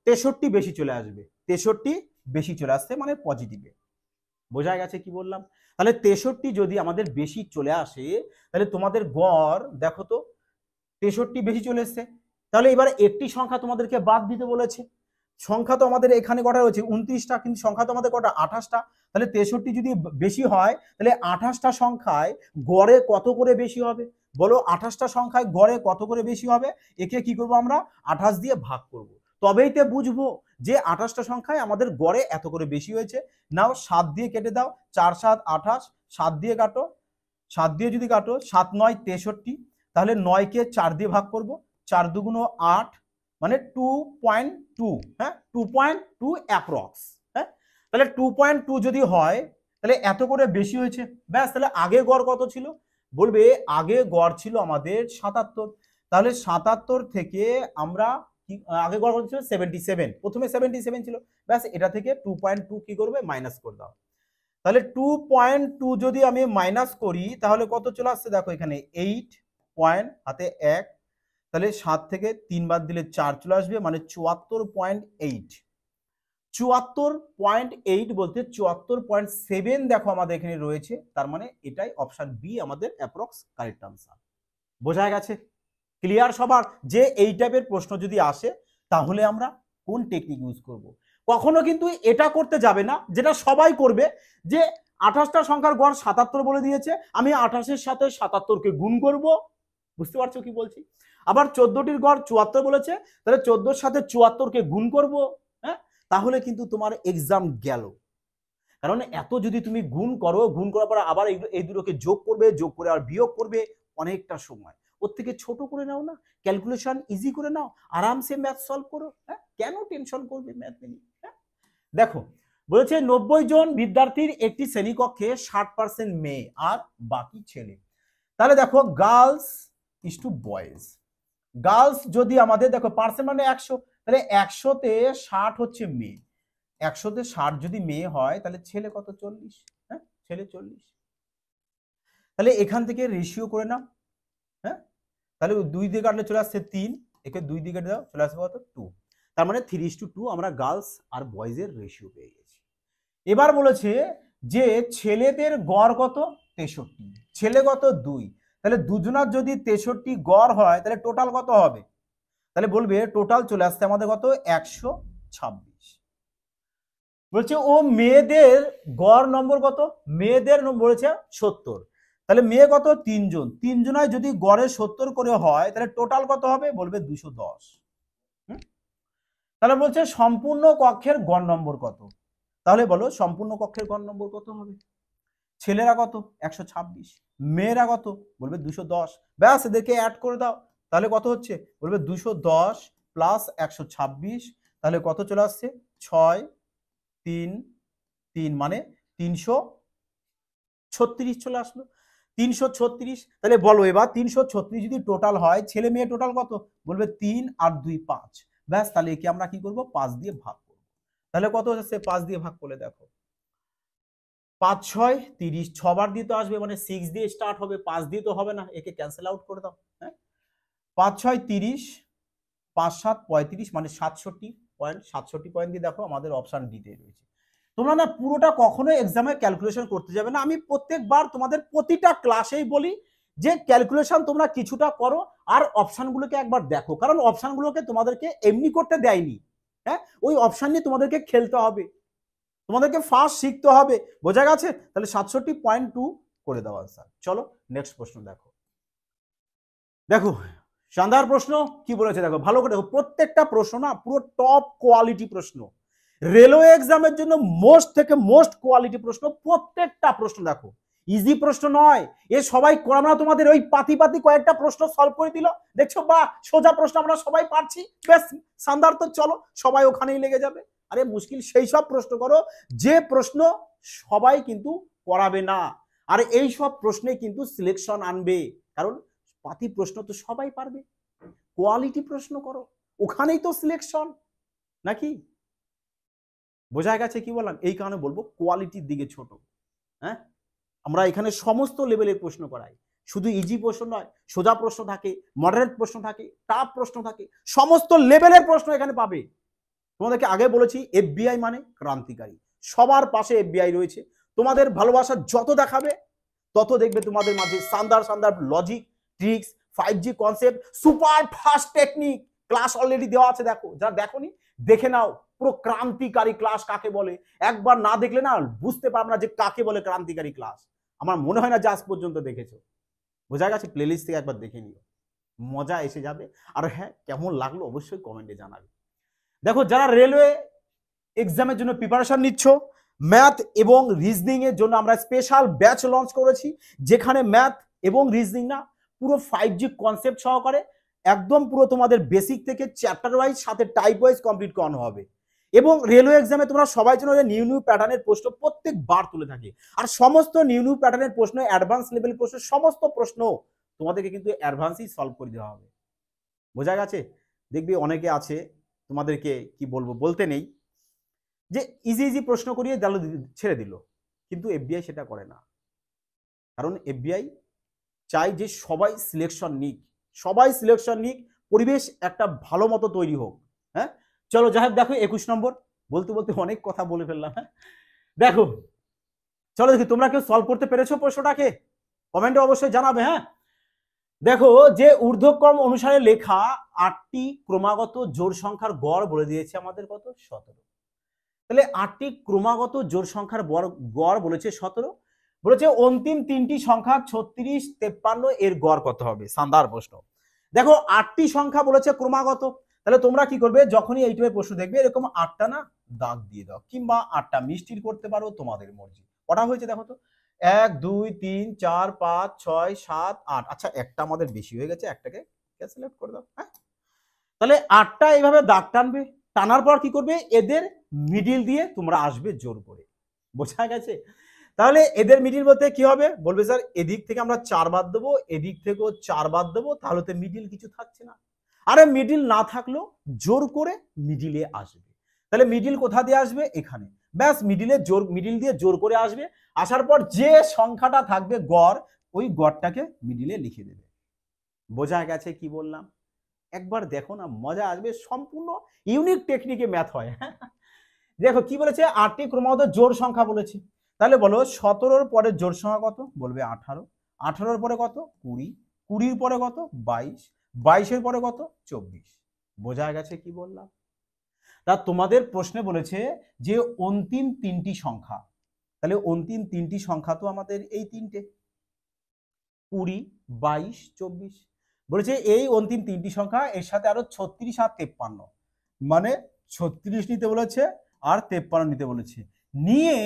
63 বেশি চলে আসবে। 63 বেশি চলে আসছে মানে পজিটিভে। বোঝা গেছে কি বললাম? তাহলে 63 যদি আমাদের বেশি চলে আসে তাহলে তোমাদের গড় দেখো তো 63 বেশি চলে এসছে। তাহলে এবার একটি সংখ্যা তোমাদেরকে বাদ দিতে বলেছে। সংখ্যা তো আমাদের এখানে কটা রয়েছে 29টা, কিন্তু সংখ্যা তো আমাদের কটা 28টা। তাহলে 63 যদি বেশি হয় তাহলে 28টা সংখ্যায় গড়ে কত করে বেশি হবে, বলো 28টা সংখ্যায় গড়ে কত করে বেশি হবে। একে কি করব আমরা 28 দিয়ে ভাগ করব, তবেই তো বুঝবো যে 28টা সংখ্যায় আমাদের গড়ে এত করে বেশি হয়েছে। নাও 7 দিয়ে কেটে দাও, 4 7 28, 7 দিয়ে কাটো, 7 দিয়ে যদি কাটো 7 9 63, তাহলে 9 কে 4 দিয়ে ভাগ করব, 4 2 8, মানে 2.2। হ্যাঁ, 2.2 অ্যাপ্রক্স। হ্যাঁ, তাহলে 2.2 যদি হয় তাহলে এত করে বেশি হয়েছে। ব্যাস, তাহলে আগে গড় কত ছিল, বলবে আগে গড় ছিল আমাদের 77। তাহলে 77 থেকে আমরা আগে গড় কত ছিল 77, প্রথমে 77 ছিল। ব্যাস, এটা থেকে 2.2 কি করবে মাইনাস করে দাও। তাহলে 2.2 যদি আমি মাইনাস করি তাহলে কত চলে আসছে দেখো এখানে 8 পয়েন্ট হাতে 1, তাহলে 7 থেকে 3 বাদ দিলে 4 চলে আসবে, মানে 74.8। 74.8 বলতে 74.7 দেখো আমাদের এখানে রয়েছে, তার মানে এটাই অপশন বি আমাদের অ্যাপ্রক্স কারেক্ট আনসার। বোঝা গেছে? ক্লিয়ার সবার? যে এই টাইপের প্রশ্ন যদি আসে তাহলে আমরা কোন টেকনিক ইউজ করব। কখনো কিন্তু এটা করতে যাবে না যেটা সবাই করবে, যে 28টা সংখ্যার গড় 77 বলে দিয়েছে, আমি 28-এর সাথে 77কে গুণ করব। বুঝতে পারছো কি বলছি? আবার 14টির গড় 74 বলেছে, তাহলে 14-র সাথে 74কে গুণ করব। হ্যাঁ, তাহলে কিন্তু তোমার এক্সাম গেল। কারণ এত যদি তুমি গুণ করো, গুণ করার পর আবার এই দুটোকে যোগ করবে, যোগ করে আর বিয়োগ করবে, অনেকটা সময়। ওর থেকে ছোট করে নাও না, ক্যালকুলেশন ইজি করে নাও, আরামসে ম্যাথ সলভ করো। হ্যাঁ, কেন টেনশন করবে ম্যাথ নিয়ে? হ্যাঁ, দেখো বলেছে 90 জন বিদ্যার্থীর একটি শ্রেণীকক্ষে 60% মেয়ে আর বাকি ছেলে। তাহলে দেখো girls is to boys. Girls যদি আমাদের দেখো পার্সেন্ট মানে 100, তাহলে 100-তে 60 হচ্ছে মেয়ে, 100-তে 60 যদি মেয়ে হয় তাহলে ছেলে কত 40। হ্যাঁ, ছেলে 40। তাহলে এখান থেকে রেশিও করে নাও। হ্যাঁ, তাহলে 2 দিয়ে কাটলে চলে আসছে 3, একে 2 দিয়ে কেটে দাও, চলে আসবে কত 2। তার মানে 3:2 আমরা গার্লস আর বয়েজের রেশিও পেয়ে গেছি। এবার বলেছে যে ছেলেদের গড় কত 63, ছেলে কত 2, তাহলে দুজনার যদি 63 গড় হয় তাহলে টোটাল কত হবে, তাহলে বলবে টোটাল চলে আসছে আমাদের কত 126। বলছে ও মেয়েদের গড় নম্বর কত, মেয়েদের বলেছে 70, তাহলে মেয়ে কত 3 জন, 3 জনায় যদি গড়ে 70 করে হয় তাহলে টোটাল কত হবে, বলবে 210। তাহলে বলছে সম্পূর্ণ কক্ষের গড় নম্বর কত, তাহলে বলো সম্পূর্ণ কক্ষের গড় নম্বর কত হবে। ছেলেরা কত 126, মেয়েরা কত, বলবে 210, ব্যাস এদেরকে অ্যাড করে দাও, তাহলে কত হচ্ছে, বলবে 210 প্লাস 126, তাহলে কত চলে আসছে 6 3 3 মানে 336 চলে আসলো, 336। তাহলে বলো এবার 336 যদি টোটাল হয়, ছেলে মেয়ে টোটাল কত, বলবে 3 আর 2 5, ব্যাস তাহলে একে আমরা কি করব 5 দিয়ে ভাগ করব। তাহলে কত হচ্ছে 5 দিয়ে ভাগ করলে দেখো 5 6 30, 6 বার দিয়ে তো আসবে, মানে 6 দিয়ে স্টার্ট হবে, 5 দিয়ে তো হবে না, একে ক্যান্সেল আউট করে দাও। হ্যাঁ 5 6 30, 5 7 35 মানে 67 পয়েন্ট, 67 পয়েন্ট দিয়ে দেখো আমাদের অপশন ডিতে রয়েছে। তোমরা না পুরোটা কখনো এক্সামে ক্যালকুলেশন করতে যাবে না, আমি প্রত্যেকবার তোমাদের প্রতিটা ক্লাসেই বলি যে ক্যালকুলেশন তোমরা কিছুটা করো আর অপশনগুলোকে একবার দেখো, কারণ অপশনগুলোকে তোমাদেরকে এমনি করতে দেয়নি। হ্যাঁ ওই অপশন নিয়ে তোমাদেরকে খেলতে হবে, তোমাদেরকে ফার্স্ট শিখতে হবে, বোঝা গেছে। তাহলে 67.2 করে দাও আনসার। চলো নেক্সট প্রশ্ন দেখো। দেখো শানদার প্রশ্ন কি বলেছে দেখো, ভালো করে দেখো, প্রত্যেকটা প্রশ্ন না পুরো টপ কোয়ালিটি প্রশ্ন, রেলওয়ে এক্সামের জন্য মোস্ট থেকে মোস্ট কোয়ালিটি প্রশ্ন, প্রত্যেকটা প্রশ্ন দেখো ইজি প্রশ্ন নয়, এ সবাই করা না, তোমাদের ওই পাতি পাতি কয়েকটা প্রশ্ন সলভ করে দিল, দেখছো বা সোজা প্রশ্ন আমরা সবাই পারছি, বেশ শানদার, তো চলো সবাই ওখানেই লেগে যাবে। আরে মুশকিল সেই সব প্রশ্ন করো যে প্রশ্ন সবাই কিন্তু করাবে না, আর এই সব প্রশ্নে কিন্তু সিলেকশন আনবে, কারণ পাতি প্রশ্ন তো সবাই পারবে, কোয়ালিটি প্রশ্ন করো, ওখানেই তো সিলেকশন, নাকি? বোঝা গেছে কি বললাম? এই কারণে বলবো কোয়ালিটির দিকে ছোট। হ্যাঁ আমরা এখানে সমস্ত লেভেলের প্রশ্ন করাই, শুধু ইজি প্রশ্ন নয়, সোজা প্রশ্ন থাকে, মডারেট প্রশ্ন থাকে, টাফ প্রশ্ন থাকে, সমস্ত লেভেলের প্রশ্ন এখানে পাবে। তোমাদেরকে আগে বলেছি এফবিআই মানে ক্রান্তিকারী, সবার পাশে এফবিআই রয়েছে, তোমাদের ভালোবাসা যত দেখাবে তত দেখবে তোমাদের মাঝে শানদার শানদার logic, tricks, 5G concept, super fast technique class already দেওয়া আছে, দেখো যারা দেখোনি দেখে নাও, পুরো ক্রান্তিকারী ক্লাস কাকে বলে, একবার না দেখলে না বুঝতে পারবে না যে কাকে বলে ক্রান্তিকারী ক্লাস, আমার মনে হয় না যে আজ পর্যন্ত দেখেছো, বোঝা গেছে? প্লেলিস্ট থেকে একবার দেখে নিও, মজা এসে যাবে। আর হ্যাঁ কেমন লাগলো অবশ্যই কমেন্টে জানাবে। দেখো যারা রেলওয়ে এক্সামের জন্য প্রিপারেশন নিচ্ছ, ম্যাথ এবং রিজনিং এর জন্য আমরা স্পেশাল ব্যাচ লঞ্চ করেছি, যেখানে ম্যাথ এবং রিজনিং না পুরো 5G কনসেপ্ট সহকারে একদম পুরো তোমাদের বেসিক থেকে চ্যাপ্টার ওয়াইজ সাথে টাইপ ওয়াইজ কমপ্লিট করানো হবে। এবং রেলওয়ে এক্সামে তোমরা সবাই জানো যে নিউ নিউ প্যাটার্নের প্রশ্ন প্রত্যেকবার তুলে থাকে, আর সমস্ত নিউ নিউ প্যাটার্নের প্রশ্ন, অ্যাডভান্স লেভেল প্রশ্ন, সমস্ত প্রশ্ন তোমাদেরকে কিন্তু অ্যাডভান্সই সলভ করে দেওয়া হবে, বোঝা গেছে? দেখবি অনেকে আছে তোমাদেরকে কি বলবো, বলতে নেই যে ইজি ইজি প্রশ্ন করিয়ে ছেড়ে দিল, কিন্তু এফবিআই সেটা করে না, কারণ এফবিআই চাই যে সবাই সিলেকশন নিক, সবাই সিলেকশন নিক, পরিবেশ একটা ভালো মতো তৈরি হোক। হ্যাঁ চলো যাই হোক, দেখো 21 নম্বর, বলতে বলতে অনেক কথা বলে ফেললাম। হ্যাঁ দেখো চলো দেখি তোমরা কেউ সলভ করতে পেরেছো প্রশ্নটাকে, কমেন্টে অবশ্যই জানাবে। হ্যাঁ দেখো যে ঊর্ধ্বক্রম অনুসারে লেখা 8টি ক্রমাগত জোড় সংখ্যার গড় বলে দিয়েছে আমাদের কত, 17। তাহলে 8টি ক্রমাগত জোড় সংখ্যার গড় বলেছে 17, বলেছে অন্তিম 3টি সংখ্যা 36 53 এর গড় কত হবে, শানদার প্রশ্ন। দেখো 8টি সংখ্যা বলেছে ক্রমাগত, তাহলে তোমরা কি করবে, যখনই এই টাইপের প্রশ্ন দেখবে এরকম 8টা না দাগ দিয়ে দাও, কিংবা 8টা মিষ্টির করতে পারো, তোমাদের মর্জি। কটা হয়েছে দেখো তো, 1 2 3 4 5 6 7 8, আচ্ছা একটা আমাদের বেশি হয়ে গেছে, একটাকে ক্যান্সেল আউট করে দাও। হ্যাঁ তাহলে 8টা এইভাবে দাগ টানবে, টানার পর কি করবে, এদের মিডিল দিয়ে তোমরা আসবে জোর করে, বোঝা গেছে? তাহলে এদের মিডিল বলতে কি হবে, বলবে স্যার এদিক থেকে আমরা 4 বাদ দেবো, এদিক থেকেও 4 বাদ দেবো, তাহলে তো মিডিল কিছু থাকছে না। আরে মিডিল না থাকলেও জোর করে মিডিলে আসবে, তাহলে মিডিল কোথা দিয়ে আসবে, এখানে, ব্যাস মিডিল দিয়ে জোর করে আসবে, আসার পর যে সংখ্যাটা থাকবে গড়, ওই গড়টাকে মিডিলে লিখে দেবে, বোঝা গেছে কি বললাম? একবার দেখো না, মজা আসবে, সম্পূর্ণ ইউনিক টেকনিকে ম্যাথ হয়। দেখো কি বলেছে, 8টি ক্রমাগত জোড় সংখ্যা বলেছে, তাহলে বলো 17-র পরে জোড় সংখ্যা কত, বলবে 18, 18-র পরে কত 20, 20-র পরে কত 22, 22-এর পরে কত 24, বোঝা গেছে কি বললাম? তা তোমাদের প্রশ্নে বলেছে যে অন্তিম তিনটি সংখ্যা, তাহলে অন্তিম তিনটি সংখ্যা তো আমাদের এই তিনটে 20, 22, 24। বলেছে এই অন্তিম তিনটি সংখ্যা, এর সাথে আরো 36 আর 53, মানে 36 নিতে বলেছে আর 53 নিতে বলেছে, নিয়ে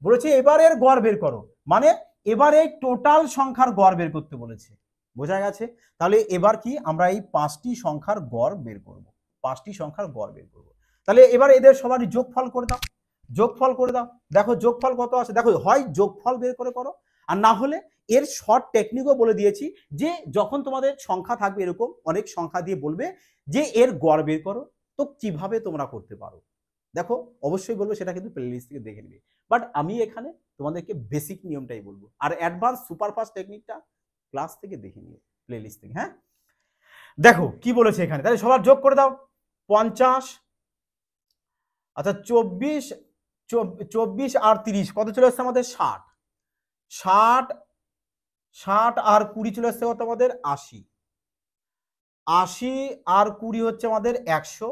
বলেছে এবারের গড় বের করো, মানে এবারে টোটাল সংখ্যার গড় বের করতে বলেছে। বোঝা গেছে? তাহলে এবার কি আমরা এই 5টি সংখ্যার গড় বের করব, 5টি সংখ্যার গড় বের করব। তাহলে এবার এদের সবারই যোগফল করে দাও, যোগফল করে দাও। দেখো যোগফল কত আছে, দেখো হয় যোগফল বের করে করো, আর না হলে এর শর্ট টেকনিকও বলে দিয়েছি, যে যখন তোমাদের সংখ্যা থাকবে এরকম অনেক সংখ্যা দিয়ে বলবে যে এর গড় বের করো, তো কিভাবে তোমরা করতে পারো দেখো, অবশ্যই বলবো সেটা কিন্তু প্লেলিস্ট থেকে দেখে নিবে, বাট আমি এখানে তোমাদেরকে বেসিক নিয়মটাই বলবো, আর অ্যাডভান্স সুপারফাস্ট টেকনিকটা ক্লাস থেকে দেখে নিও, প্লেলিস্ট থেকে। হ্যাঁ, দেখো কি বলেছে এখানে, তাহলে সবার যোগ করে দাও। 50, আচ্ছা 24 আর 30 কত চলে আসছে আমাদের? 60। 60 আর 20 চলে আসছে কত আমাদের? 80। 80 আর 20 হচ্ছে আমাদের 100।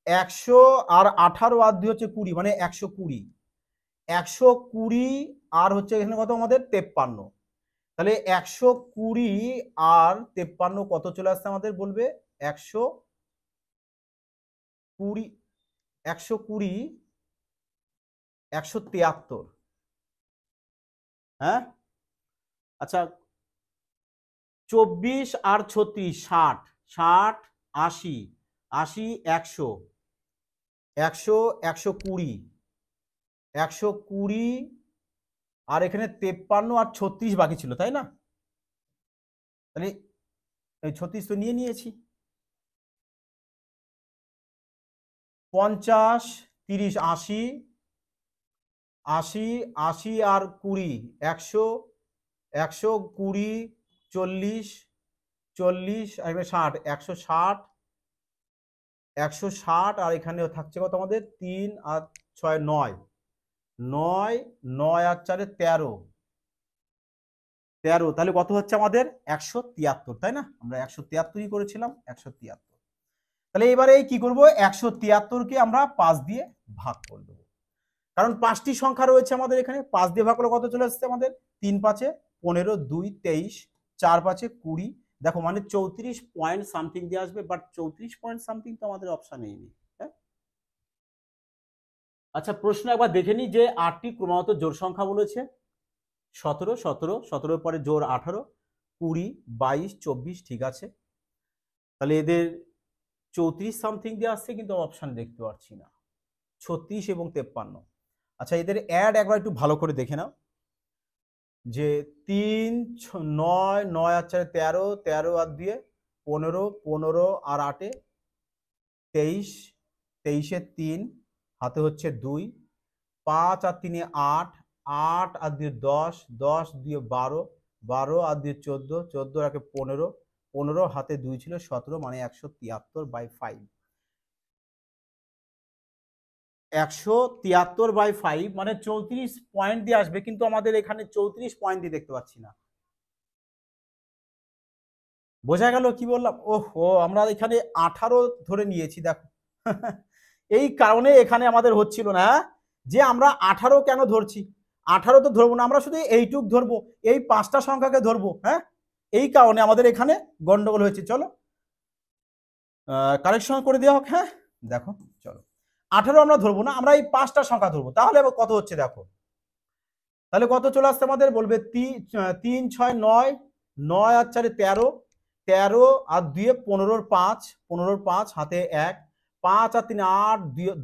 100 আর 18 আর 2 হচ্ছে 20, মানে 120। 120 আর হচ্ছে এখানে কত আমাদের? 53। তাহলে 120 আর 53 কত চলে আসছে আমাদের? বলবে 120, 120, 173। হ্যাঁ, আচ্ছা 24 আর 36 60, 60, 80, 80, 100, 100, 120, 120 আর এখানে 53 আর 36 বাকি ছিল, তাই না? তাহলে এই 36 তো নিয়ে নিয়েছি। 50, 30, 80, 80, 80 আর 20, 100, 120, 40, 40 আর এখানে 60, 160, 160 আর এখানে থাকছে কত আমাদের? 3 আর 6, 9, 9, 9 আর 4, 13, 13। তাহলে কত হচ্ছে আমাদের? 173, তাই না? আমরা 173ই করেছিলাম, 173। তাহলে এবারে কি করব? 173কে আমরা 5 দিয়ে ভাগ করে দেবো, কারণ 5টি সংখ্যা রয়েছে আমাদের এখানে। 5 দিয়ে ভাগ করলে কত চলে আসছে আমাদের? 3 5 15, 2 23, 4 5 20। দেখো মানে 34 পয়েন্ট সামথিং দিয়ে আসবে, বাট 34 পয়েন্ট সামথিং তো আমাদের অপশানেই নেই। হ্যাঁ, আচ্ছা প্রশ্ন একবার দেখে নিই যে 8টি ক্রমাগত জোড় সংখ্যা বলেছে। 17, 17, 17 পরে জোড় 18, 20, 22, 24, ঠিক আছে। তাহলে এদের 34 সামথিং দিয়ে আসছে, কিন্তু অপশান দেখতে পাচ্ছি না, 36 এবং 53। আচ্ছা এদের অ্যাড একবার একটু ভালো করে দেখে নাও, যে 3, 9, 9 আর 4, 13, 13 আর 2 15, 15 আর 8 23, 23 এ 3 হাতে হচ্ছে 2, 5 আর 3 8, 8 আর 2 10, 10 2 12, 12 আর 2 14, 14 আর 15, 15 হাতে 2 ছিল 17, মানে 173/5। 173/5 মানে 34 পয়েন্ট দিয়ে আসবে, কিন্তু আমাদের এখানে 34 পয়েন্ট দিয়ে দেখতে পাচ্ছি না। বোঝা গেল কি বললাম? ওহো, আমরা এখানে 18 ধরে নিয়েছি, দেখো এই কারণে এখানে আমাদের হচ্ছিল না, যে আমরা 18 কেন ধরছি? 18 তো ধরবো না, আমরা শুধু এইটুক ধরবো, এই 5টা সংখ্যাকে ধরবো। হ্যাঁ, এই কারণে আমাদের এখানে গন্ডগোল হয়েছে। চলো কারেকশন করে দেওয়া হোক। হ্যাঁ দেখো, চলো 18 আমরা ধরবো না, আমরা এই 5টা সংখ্যা ধরবো। তাহলে আবার কত হচ্ছে দেখো, তাহলে কত চলে আসছে আমাদের? বলবে 3 6 9, 9 আর 4 13, 13 আর 2 15, 5 15, 5 হাতে 1, 5 আর 3 8,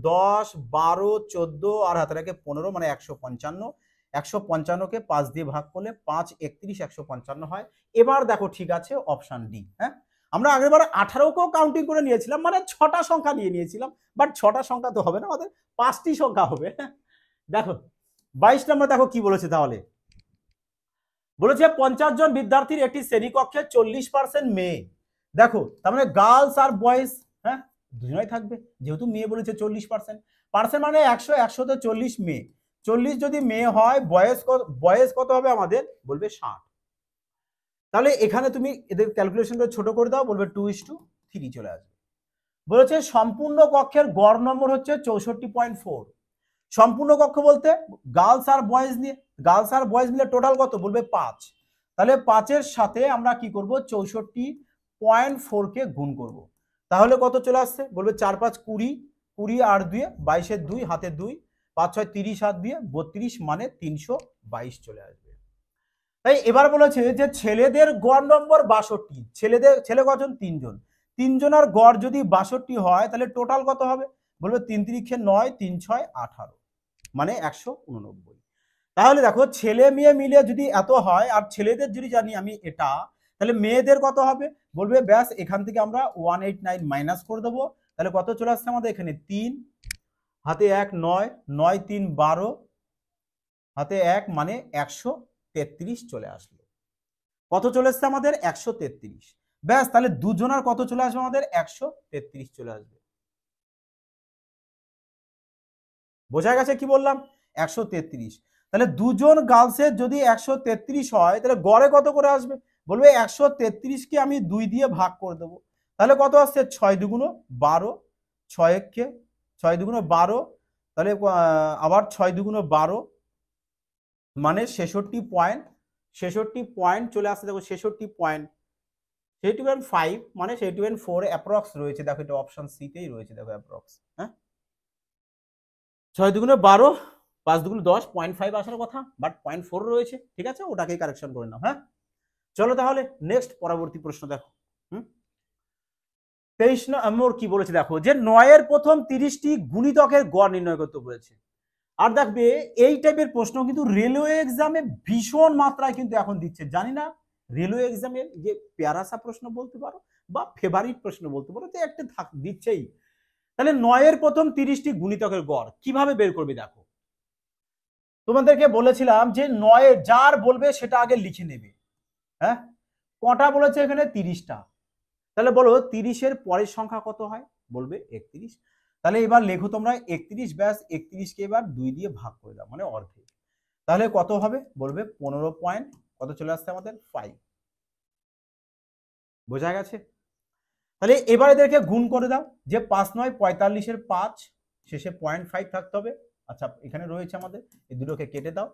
10 12 14 আর হাতে রাখে 15, মানে 155। 155কে 5 দিয়ে ভাগ করলে 5 31 155 হয়। এবার দেখো ঠিক আছে, অপশন ডি। হ্যাঁ, আমরা আগেরবার 18কেও কাউন্টিং করে নিয়েছিলাম, মানে 6টা সংখ্যা নিয়ে নিয়েছিলাম, বাট 6টা সংখ্যা তো হবে না, আমাদের 5টি সংখ্যা হবে। দেখো 22 নম্বর দেখো কি বলেছে, তাহলে বলেছে 50 জন বিদ্যার্থীর একটি শ্রেণীকক্ষে 40% মেয়ে। দেখো তার মানে গার্লস আর বয়েজ, হ্যাঁ দুজনেই থাকবে, যেহেতু মেয়ে বলেছে 40%, পার্সেন্ট মানে 100, 100তে 40 মেয়ে, 40 যদি মেয়ে হয়, বয়েজ কত হবে আমাদের? বলবে 60। তাহলে এখানে তুমি এদের ক্যালকুলেশনটা ছোট করে দাও, বলবে 2:3 চলে আসবে। বলেছে সম্পূর্ণ কক্ষের গড় নম্বর হচ্ছে 64.4। সম্পূর্ণ কক্ষ বলতে গার্লস আর বয়েজ নিয়ে, গার্লস আর বয়েজ মিলে টোটাল কত, বলবে 5। তাহলে 5-এর সাথে আমরা কি করব, 64.4 কে গুণ করব। তাহলে কত চলে আসছে, বলবে 4 5 20, 20 আর 2 22, 2 হাতে 2, 5 6 30 আর 2 32, মানে 322 চলে আসবে। তাই এবার বলেছে যে ছেলেদের গড় নম্বর 62, ছেলে কজন, 3 জন, 3 জনের গড় যদি 62 হয় তাহলে টোটাল কত হবে, বলবে 3 3 9, 3 6 18, মানে 189। তাহলে দেখো ছেলে মেয়ে মিলে যদি এত হয় আর ছেলেদের যদি জানি আমি এটা, তাহলে মেয়েদের কত হবে, বলবে ব্যাস এখান থেকে আমরা 189 মাইনাস করে দেবো। তাহলে কত চলে আসছে আমাদের এখানে 3 হাতে 1 9, 9 3 12 হাতে 1, মানে 133 চলে আসলো। কত চলে আসছে আমাদের 133। ব্যাস তাহলে দুজনার কত চলে আসবে আমাদের 133 চলে আসবে। বোঝা গেছে কি বললাম, 133। তাহলে দুজন গার্লসের যদি 133 হয় তাহলে গড়ে কত করে আসবে, বলবে 133 কে আমি 2 দিয়ে ভাগ করে দেবো। তাহলে কত আসছে 6 2 12, 6 কে 6 2 12, তাহলে আবার 6 2 12, মানে 66 পয়েন্ট চলে আসছে। দেখো 66.5, মানে 66.4 অ্যাপ্রক্স রয়েছে। দেখো এটা অপশন সি তেই রয়েছে, দেখো অ্যাপ্রক্স। হ্যাঁ 6 2 12, 5 2 10, 0.5 আসার কথা, বাট 0.4 রয়েছে। ঠিক আছে, ওটাকেই কারেকশন করে নাও। হ্যাঁ চলো তাহলে নেক্সট পরবর্তী প্রশ্ন দেখো। 23 নম্বর কি বলেছে দেখো, যে 9-এর প্রথম 30টি গুণিতকের গড় নির্ণয় করতে বলেছে। আর দেখবে এই টাইপের প্রশ্ন কিন্তু রেলওয়ে এক্সামে ভীষণ মাত্রায় কিন্তু এখন দিচ্ছে। জানি না রেলওয়ে এক্সামের যে প্যারাসা প্রশ্ন বলতে পারো বা ফেভারিট প্রশ্ন বলতে পারো, তো একটা দিচ্ছেই। তাহলে 9-এর প্রথম 30টি গুণিতকের গড় কিভাবে বের করবে দেখো। তোমাদেরকে বলেছিলাম যে 9-এর যার বলবে সেটা আগে লিখে নেবে। হ্যাঁ কটা বলেছে এখানে, 30টা। তাহলে বলো 30-এর পরের সংখ্যা কত হয়, বলবে 31। তাহলে এবার লেখো তোমরা 31, ব্যাস 31কে এবার 2 দিয়ে ভাগ করে দাও, মানে অর্ধেক। তাহলে কত হবে, বলবে 15 পয়েন্ট কত চলে আসছে আমাদের 5। বোঝা গেছে। তাহলে এবার এদেরকে গুণ করে দাও, যে 5 9 45-এর 5, শেষে 0.5 থাকতে হবে। আচ্ছা এখানে রয়েছে আমাদের, এই দুটোকে কেটে দাও।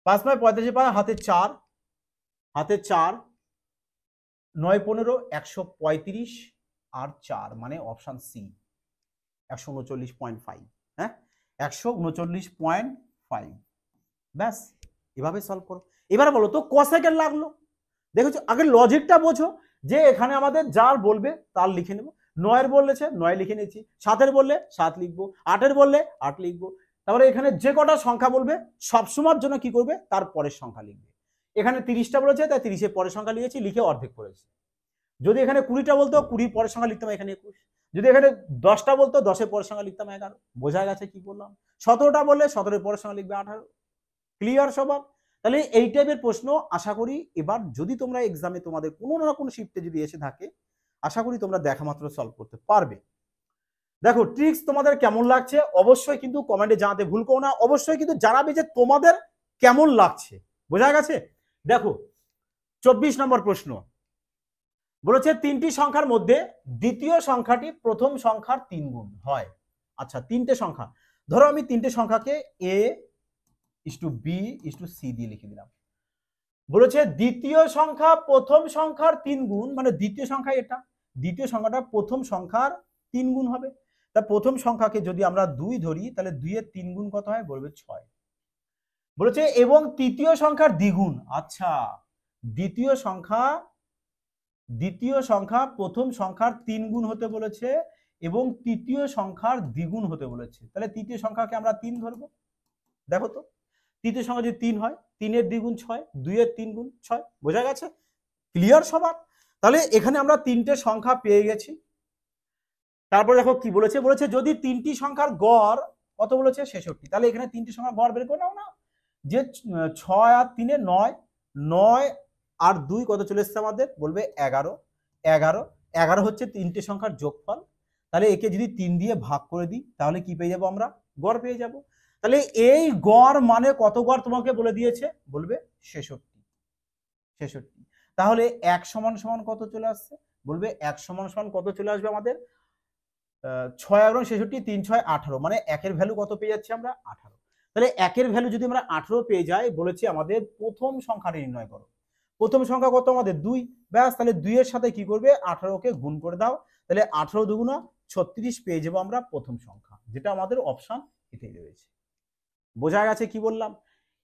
5 9 45 হাতে 4, হাতে 4, 9 15 135 আর 4, মানে অপশন সি 139.5। হ্যাঁ 139.5। ব্যাস এভাবে সলভ করো। এবার বলো তো ক সেকেন্ড লাগলো, দেখেছো। আগে লজিকটা বোঝো, যে এখানে আমাদের যার বলবে তার লিখে নেবো। 9-এর বলেছে 9 লিখে নিয়েছি, 7-এর বললে 7 লিখবো, 8-এর বললে 8 লিখবো। তারপরে এখানে যে কটা সংখ্যা বলবে সবসময়ের জন্য কি করবে, তার পরের সংখ্যা লিখবে। এখানে 30টা বলেছে তাই 30-এর পরের সংখ্যা লিখেছি, লিখে অর্ধেক করেছি। যদি এখানে 20টা বলতো 20 পরের সংখ্যা লিখতাম এখানে 21। যদি এখানে 10টা বলতো 10-এর পরের সংখ্যা লিখতাম 11। বোঝা গেছে কি বললাম। 17টা বললে 17-এর পরের সংখ্যা লিখবে 18। ক্লিয়ার সবার। তাহলে এই টাইপের প্রশ্ন আশা করি এবার যদি তোমরা এক্সামে তোমাদের কোনো না কোনো শিফটে যদি এসে থাকে, আশা করি তোমরা দেখা মাত্র সলভ করতে পারবে। দেখো ট্রিক্স তোমাদের কেমন লাগছে অবশ্যই কিন্তু কমেন্টে জানাতে ভুল করো না। অবশ্যই কিন্তু জানাবে যে তোমাদের কেমন লাগছে। বোঝা গেছে। দেখো 24 নম্বর প্রশ্ন বলেছে 3টি সংখ্যার মধ্যে দ্বিতীয় সংখ্যাটি প্রথম সংখ্যার 3 গুণ হয়। আচ্ছা 3টে সংখ্যা, ধরো আমি 3টে সংখ্যাকে a = b = c দিয়ে লিখে দিলাম। বলেছে দ্বিতীয় সংখ্যা প্রথম সংখ্যার 3 গুণ, মানে দ্বিতীয় সংখ্যা এটা, দ্বিতীয় সংখ্যাটা প্রথম সংখ্যার 3 গুণ হবে। তা প্রথম সংখ্যাকে যদি আমরা 2 ধরি তাহলে 2-এর 3 গুণ কত হয়, বলবে 6। বলেছে এবং তৃতীয় সংখ্যার দ্বিগুণ। আচ্ছা দ্বিতীয় সংখ্যা প্রথম সংখ্যার 3 গুণ হতে বলেছে এবং তৃতীয় সংখ্যার দ্বিগুণ হতে বলেছে। তাহলে তৃতীয় সংখ্যাকে আমরা 3 ধরবো। দেখো তো তৃতীয় সংখ্যা যদি 3 হয়, 3-এর দ্বিগুণ 6, 2-এর 3 গুণ 6। বোঝা গেছে। ক্লিয়ার সবার। তাহলে এখানে আমরা 3টে সংখ্যা পেয়ে গেছি। তারপর দেখো কি বলেছে, বলেছে যদি 3টি সংখ্যার গড় কত বলেছে 66। তাহলে এখানে 3টি সংখ্যার গড় বের করে নাও না, যে 6 আর 3-এ 9, 9 আর 2 কত চলে এসছে আমাদের, বলবে 11। 11 হচ্ছে 3টে সংখ্যার যোগফল। তাহলে একে যদি 3 দিয়ে ভাগ করে দিই তাহলে কি পেয়ে যাবো, আমরা গড় পেয়ে যাব। তাহলে এই গড় মানে কত গড় তোমাকে বলে দিয়েছে, বলবে 66। তাহলে 1 = কত চলে আসছে, বলবে 1 = কত চলে আসবে আমাদের 6×66 3×6 = 18, মানে একের ভ্যালু কত পেয়ে যাচ্ছি আমরা 18। তাহলে একের ভ্যালু যদি আমরা 18 পেয়ে যাই, বলেছি আমাদের প্রথম সংখ্যাটা নির্ণয় করো। প্রথম সংখ্যা কত আমাদের 2, ব্যাস তাহলে 2 এর সাথে কি করবে 18কে গুণ করে দাও, তাহলে 18 দুগুণ 36 পেয়ে যাবো আমরা প্রথম সংখ্যা, যেটা আমাদের অপশন এতেই রয়েছে। বোঝা গেছে কি বললাম?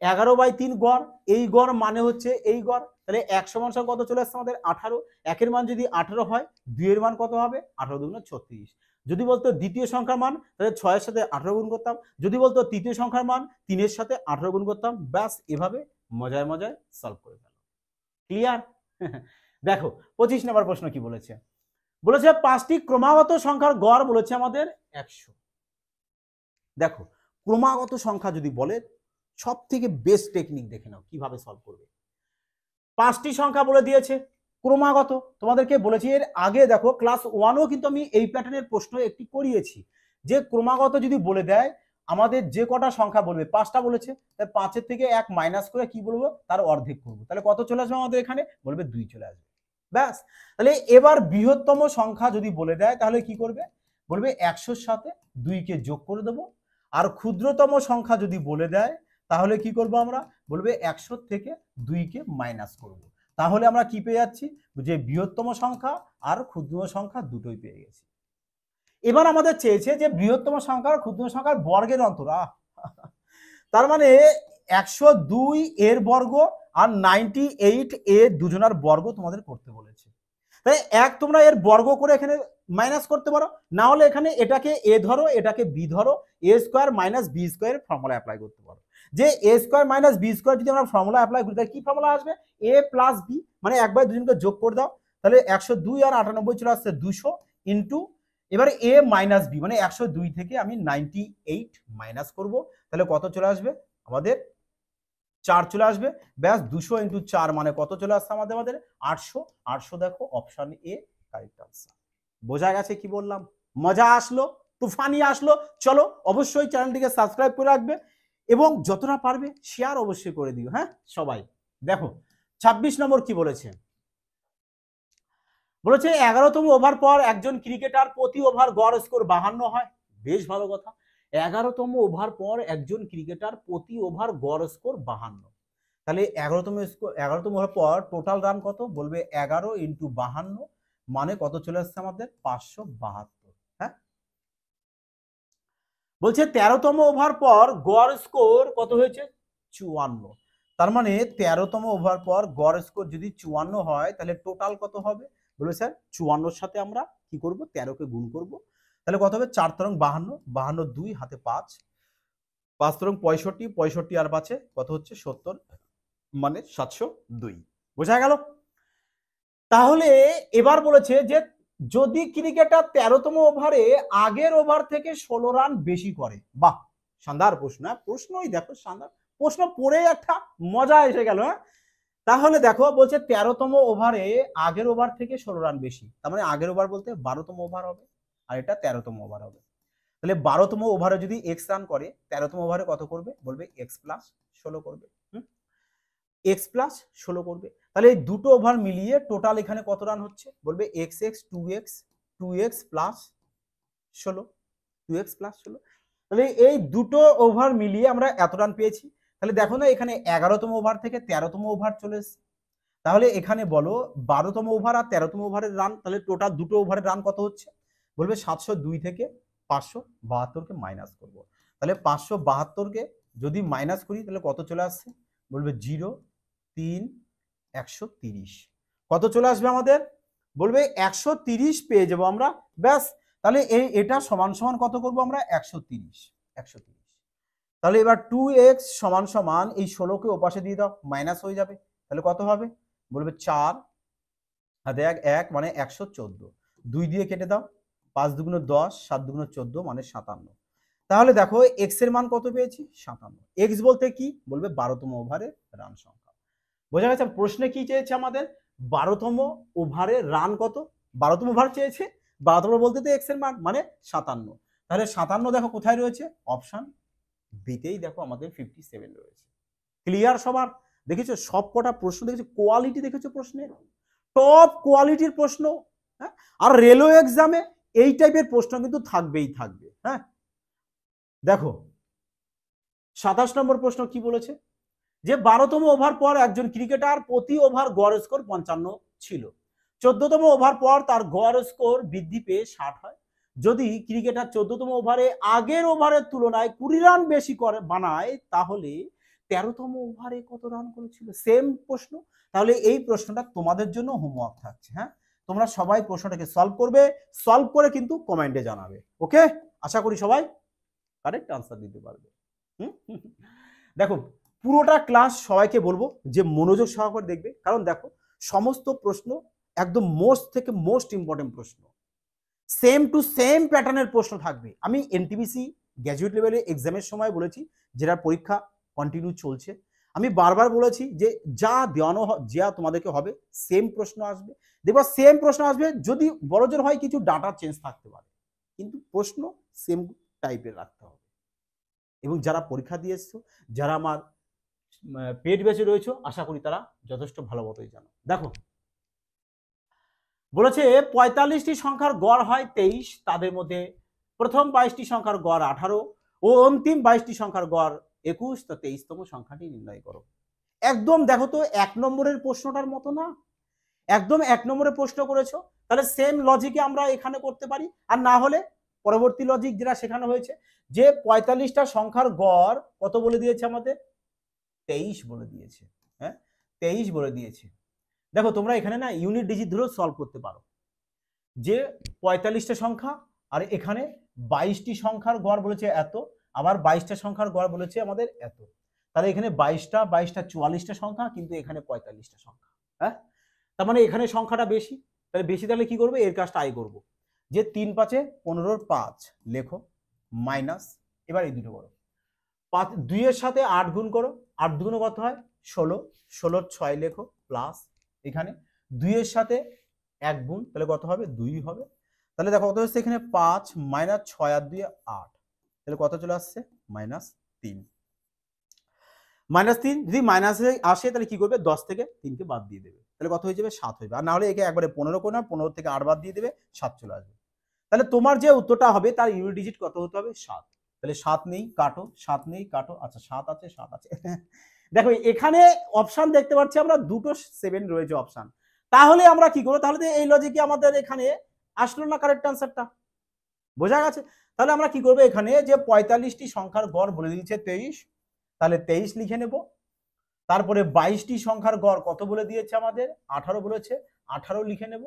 11/3 গড়, এই গড় মানে হচ্ছে এই গড়, তাহলে 100 কত চলে আসছে আমাদের 18, একের মান যদি 18 হয় 2 এর মান কত হবে 18 দুগুণ 36। যদি বলতো দ্বিতীয় সংখ্যার মান, তাহলে 6 এর সাথে 18 গুণ করতাম, যদি বলতো তৃতীয় সংখ্যার মান 3 এর সাথে 18 গুণ করতাম, ব্যাস এভাবে মজায় মজায় সলভ করে ফেলো। ক্লিয়ার? দেখো 25 নম্বর প্রশ্ন কি বলেছে, বলেছে 5টি ক্রমাগত সংখ্যার গড় বলেছে আমাদের 100। দেখো ক্রমাগত সংখ্যা যদি বলে সব থেকে বেস্ট টেকনিক দেখে নাও কিভাবে সলভ করবে। 5টি সংখ্যা বলে দিয়েছে ক্রমাগত, তোমাদেরকে বলেছি এর আগে, দেখো ক্লাস 1ও কিন্তু আমি এই প্যাটার্নের প্রশ্ন একটি করিয়েছি, যে ক্রমাগত যদি বলে দেয় আমাদের যে কটা সংখ্যা বলবে, 5টা বলেছে, তাই 5-এর থেকে 1 মাইনাস করে কি বলবো তার অর্ধেক করবো, তাহলে কত চলে আসবে আমাদের এখানে, বলবে 2 চলে আসবে, ব্যাস। তাহলে এবার বৃহত্তম সংখ্যা যদি বলে দেয় তাহলে কি করবে, বলবে 100-র সাথে 2কে যোগ করে দেবো, আর ক্ষুদ্রতম সংখ্যা যদি বলে দেয় তাহলে কি করব আমরা, বলবে 100 থেকে 2কে মাইনাস করব, তাহলে আমরা কি পেয়ে যাচ্ছি, যে বৃহত্তম সংখ্যা আর ক্ষুদ্রতম সংখ্যা দুটোই পেয়ে গেছি। এবার আমাদের চেয়েছে যে বৃহত্তম সংখ্যা আর ক্ষুদ্রতম সংখ্যার বর্গের অন্তর, তার মানে 102 এর বর্গ আর 98 এর দুজনার বর্গ তোমাদের করতে বলেছে, তাই এক তোমরা এর বর্গ করে এখানে মাইনাস করতে পারো, না হলে এখানে এটাকে এ ধরো এটাকে বি ধরো, A square minus B square formula apply করতে পারো, যে A square minus B square যদি আমরা ফর্মুলা অ্যাপ্লাই করি তাহলে কি ফর্মুলা আসবে, এ প্লাস বি, মানে একবার দুজনকে যোগ করে দাও, তাহলে 102 আর 98 চলে আসছে 200 ইন্টু, এবারে এ মাইনাস বি মানে 102 থেকে আমি 98 মাইনাস করব, তাহলে কত চলে আসবে আমাদের 4 চলে আসবে, ব্যাস 200 ইন্টু 4 মানে কত চলে আসছে আমাদের 800। দেখো অপশন এ কারেক্ট আনসার। বোঝা গেছে কি বললাম? মজা আসলো, তুফানি আসলো? চলো অবশ্যই চ্যানেলটিকে সাবস্ক্রাইব করে রাখবে এবং যতটা পারবে শেয়ার অবশ্যই করে দিও, হ্যাঁ সবাই। দেখো 26 নম্বর কি বলেছে, বলেছে 11তম ওভার পর একজন ক্রিকেটার প্রতি ওভার গড় স্কোর 52 হয়, বেশ ভালো কথা। 11তম ওভার পর একজন ক্রিকেটার প্রতি ওভার গড় স্কোর 52, তাহলে 11তম ওভার পর টোটাল রান কত, বলবে 11 ইন্টু 52 মানে কত চলে আসছে আমাদের 572। হ্যাঁ, বলছে 13তম ওভার পর গড় স্কোর কত হয়েছে 54, তার মানে 13তম ওভার পর গড় স্কোর যদি 54 হয় তাহলে টোটাল কত হবে, বলবে স্যার 54-র সাথে আমরা কি করব 13কে গুণ করব, তাহলে কত হবে 4 তরং 52, 52 2 হাতে 5, 5 তরং 65, 65 আর 5 কত হচ্ছে 70, মানে 702। বোঝা গেল? তাহলে এবার বলেছে যে যদি ক্রিকেটার 13তম ওভারে আগের ওভার থেকে 16 রান বেশি করে, বাহ শানদার প্রশ্ন, প্রশ্নই দেখো শানদার প্রশ্ন, পড়ে একটা মজা এসে গেল। হ্যাঁ, তাহলে দেখো বলছে 13তম ওভারে আগের ওভার থেকে 16 রান বেশি, তার মানে আগের ওভার বলতে 12তম ওভার হবে আর এটা 13তম ওভার হবে, তাহলে 12তম ওভারে যদি এক্স রান করে 13তম ওভারে কত করবে, বলবে এক্স প্লাস 16 করবে, এক্স প্লাস 16 করবে, তাহলে এই দুটো ওভার মিলিয়ে টোটাল এখানে কত রান হচ্ছে, বলবে x x 2x plus 16, 2x plus 16, তাহলে এই দুটো ওভার মিলিয়ে আমরা এত রান পেয়েছি। তাহলে দেখো না এখানে 11তম ওভার থেকে 13তম ওভার চলে এসেছে, তাহলে এখানে বলো 12তম ওভার আর 13তম ওভারের রান, তাহলে টোটাল দুটো ওভারের রান কত হচ্ছে, বলবে 702 থেকে 572কে মাইনাস করব, তাহলে 572কে যদি মাইনাস করি তাহলে কত চলে আসছে, বলবে 0 3 130, কত চলে আসবে আমাদের, বলবে 130 পেয়ে যাবো আমরা, ব্যাস। তাহলে এটা সমান সমান কত করব আমরা 130, তাহলে এবার 2x সমান সমান এই 16কে ওপাশে দিয়ে দাও মাইনাস হয়ে যাবে, তাহলে কত হবে, বলবে 4 হাতে 1 মানে 114, 2 দিয়ে কেটে দাও, 5 দুগুণ 10, 7 দুগুণ 14 মানে 57, তাহলে দেখো এক্স এর মান কত পেয়েছি 57, এক্স বলতে কি, বলবে 12তম ওভারে রান সংখ্যা। বোঝা গেছে? প্রশ্নে কি চেয়েছে আমাদের, 12তম ওভারে রান কত, 12তম ওভার চেয়েছে, 12তম বলতে তো এক্স এর মান মানে 57, তাহলে 57 দেখো কোথায় রয়েছে, অপশন বিতেই দেখো আমাদের 57 রয়েছে। ক্লিয়ার সবার? দেখেছো সব কটা প্রশ্ন দেখেছো, কোয়ালিটি দেখেছো প্রশ্নের, টপ কোয়ালিটির প্রশ্ন। হ্যাঁ, আর রেলওয়ে এক্সামে এই টাইপের প্রশ্ন কিন্তু থাকবেই থাকবে। হ্যাঁ, দেখো 27 নম্বর প্রশ্ন কি বলেছে, যে 12তম ওভার পর একজন ক্রিকেটার প্রতি ওভার গড় স্কোর 55 ছিল, 14তম ওভার পর তার গড় স্কোর বৃদ্ধি পেয়ে 60 হয়। যদি ক্রিকেটার 14তম ওভারে আগের ওভারের তুলনায় 20 রান বেশি করে বানায়, তাহলে 13তম ওভারে কত রান করেছিল? সেম প্রশ্ন। তাহলে এই প্রশ্নটা তোমাদের জন্য হোমওয়ার্ক থাকছে। হ্যাঁ, তোমরা সবাই প্রশ্নটাকে সলভ করবে, সলভ করে কিন্তু কমেন্টে জানাবে। ওকে, আশা করি সবাই কারেক্ট আনসার দিতে পারবে। দেখো পুরোটা ক্লাস সবাইকে বলবো যে মনোযোগ সহকারে দেখবে, কারণ দেখো সমস্ত প্রশ্ন একদম মোস্ট থেকে মোস্ট ইম্পর্টেন্ট প্রশ্ন, সেম টু সেম প্যাটার্নের প্রশ্ন থাকবে। আমি এনটিপিসি গ্র্যাজুয়েট লেভেলে এক্সামের সময় বলেছি, যেটা পরীক্ষা কন্টিনিউ চলছে, আমি বারবার বলেছি যে যা দেওয়ানো যা তোমাদেরকে হবে সেম প্রশ্ন আসবে, দেখবা সেম প্রশ্ন আসবে, যদি বড়জোর হয় কিছু ডাটা চেঞ্জ থাকতে পারে, কিন্তু প্রশ্ন সেম টাইপের রাখতে হবে। এবং যারা পরীক্ষা দিয়ে এসছো, যারা আমার পেড ব্যাচে রয়েছে, আশা করি তারা যথেষ্ট ভালো মতোই জানো। দেখো বলেছে 45টি সংখ্যার গড় হয় 23, তাদের মধ্যে প্রথম 22টি সংখ্যার গড় 18 ও অন্তিম 22টি সংখ্যার গড় 21, তো 23তম সংখ্যাটি নির্ণয় করো। একদম দেখো তো 1 নম্বরের প্রশ্নটার মতো না, একদম 1 নম্বরের প্রশ্ন করেছো, তাহলে সেম লজিকে আমরা এখানে করতে পারি। আর না হলে পরবর্তী লজিক যেটা শেখানো হয়েছে, যে 45টা সংখ্যার গড় কত বলে দিয়েছে আমাদের? 23 বলে দিয়েছে। হ্যাঁ, 23 বলে দিয়েছে। দেখো তোমরা এখানে না ইউনিট ডিজিট ধরেও সলভ করতে পারো, যে 45টা সংখ্যা আর এখানে 22টি সংখ্যার গড় বলেছে এত, আবার 22টা সংখ্যার গড় বলেছে আমাদের এত, তাহলে এখানে 22টা 44টা সংখ্যা, কিন্তু এখানে 45টা সংখ্যা। হ্যাঁ, তার মানে এখানে সংখ্যাটা বেশি, তাহলে বেশি, তাহলে কি করবে? এর কাজটা আই করবো, যে 3 5 15 5 লেখো মাইনাস, এবার এই দুটো করো, 2 এর সাথে 8 গুণ করো, 8 দুগুণ কত হয়? 16, 16 6 লেখো প্লাস, এখানে 2 এর সাথে 1 গুণ, তাহলে কত হবে? 2 হবে। তাহলে দেখো কত হচ্ছে এখানে 5 মাইনাস 6 আর 2 8, তাহলে কত চলে আসছে? -3। -3 যদি মাইনাসে আসে তাহলে কি করবে? 10 থেকে 3 কে বাদ দিয়ে দেবে, তাহলে কত হয়ে যাবে? 7 হয়ে যাবে। আর না হলে একে একবারে 15 করে না, 15 থেকে 8 বাদ দিয়ে দেবে, 7 চলে আসবে। তাহলে তোমার যে উত্তরটা হবে তার ইউনিট ডিজিট কত হতে হবে? 7। তাহলে 7 নেই কাটো, 7 নেই কাটো, আচ্ছা 7 আছে, 7 আছে। দেখো এখানে অপশন দেখতে পাচ্ছি আমরা, দুটো 7 রয়েছে অপশন, তাহলে আমরা কি করব? তাহলে এই লজিকে আমাদের এখানে আসলো না কারেক্ট আনসারটা, বোঝা গেছে? তাহলে আমরা কি করব? এখানে যে 45টি সংখ্যার গড় বলে দিয়েছে 23, তাহলে 23 লিখে নেব। তারপরে 22টি সংখ্যার গড় কত বলে দিয়েছে আমাদের? 18 বলেছে, 18 লিখে নেব।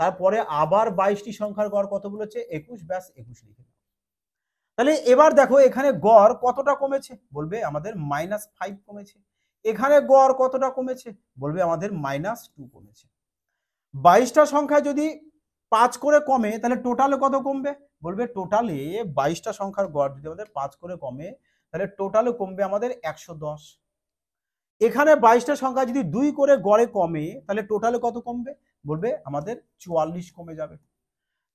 তারপরে আবার 22টি সংখ্যার গড় কত বলেছে? 21, ব্যাস 21 লিখে নেব। তাহলে এবার দেখো এখানে গড় কতটা কমেছে? বলবে আমাদের -5 কমেছে। এখানে গড় কতটা কমেছে? বলবে আমাদের -2 কমেছে। 22টা সংখ্যা যদি 5 করে কমে, তাহলে টোটালে কত কমবে? বলবে টোটালে 22টা সংখ্যার গড় যদি আমাদের 5 করে কমে, তাহলে টোটালে কমবে আমাদের 110। এখানে 22টা সংখ্যা যদি 2 করে গড়ে কমে, তাহলে টোটালে কত কমবে? বলবে আমাদের 44 কমে যাবে।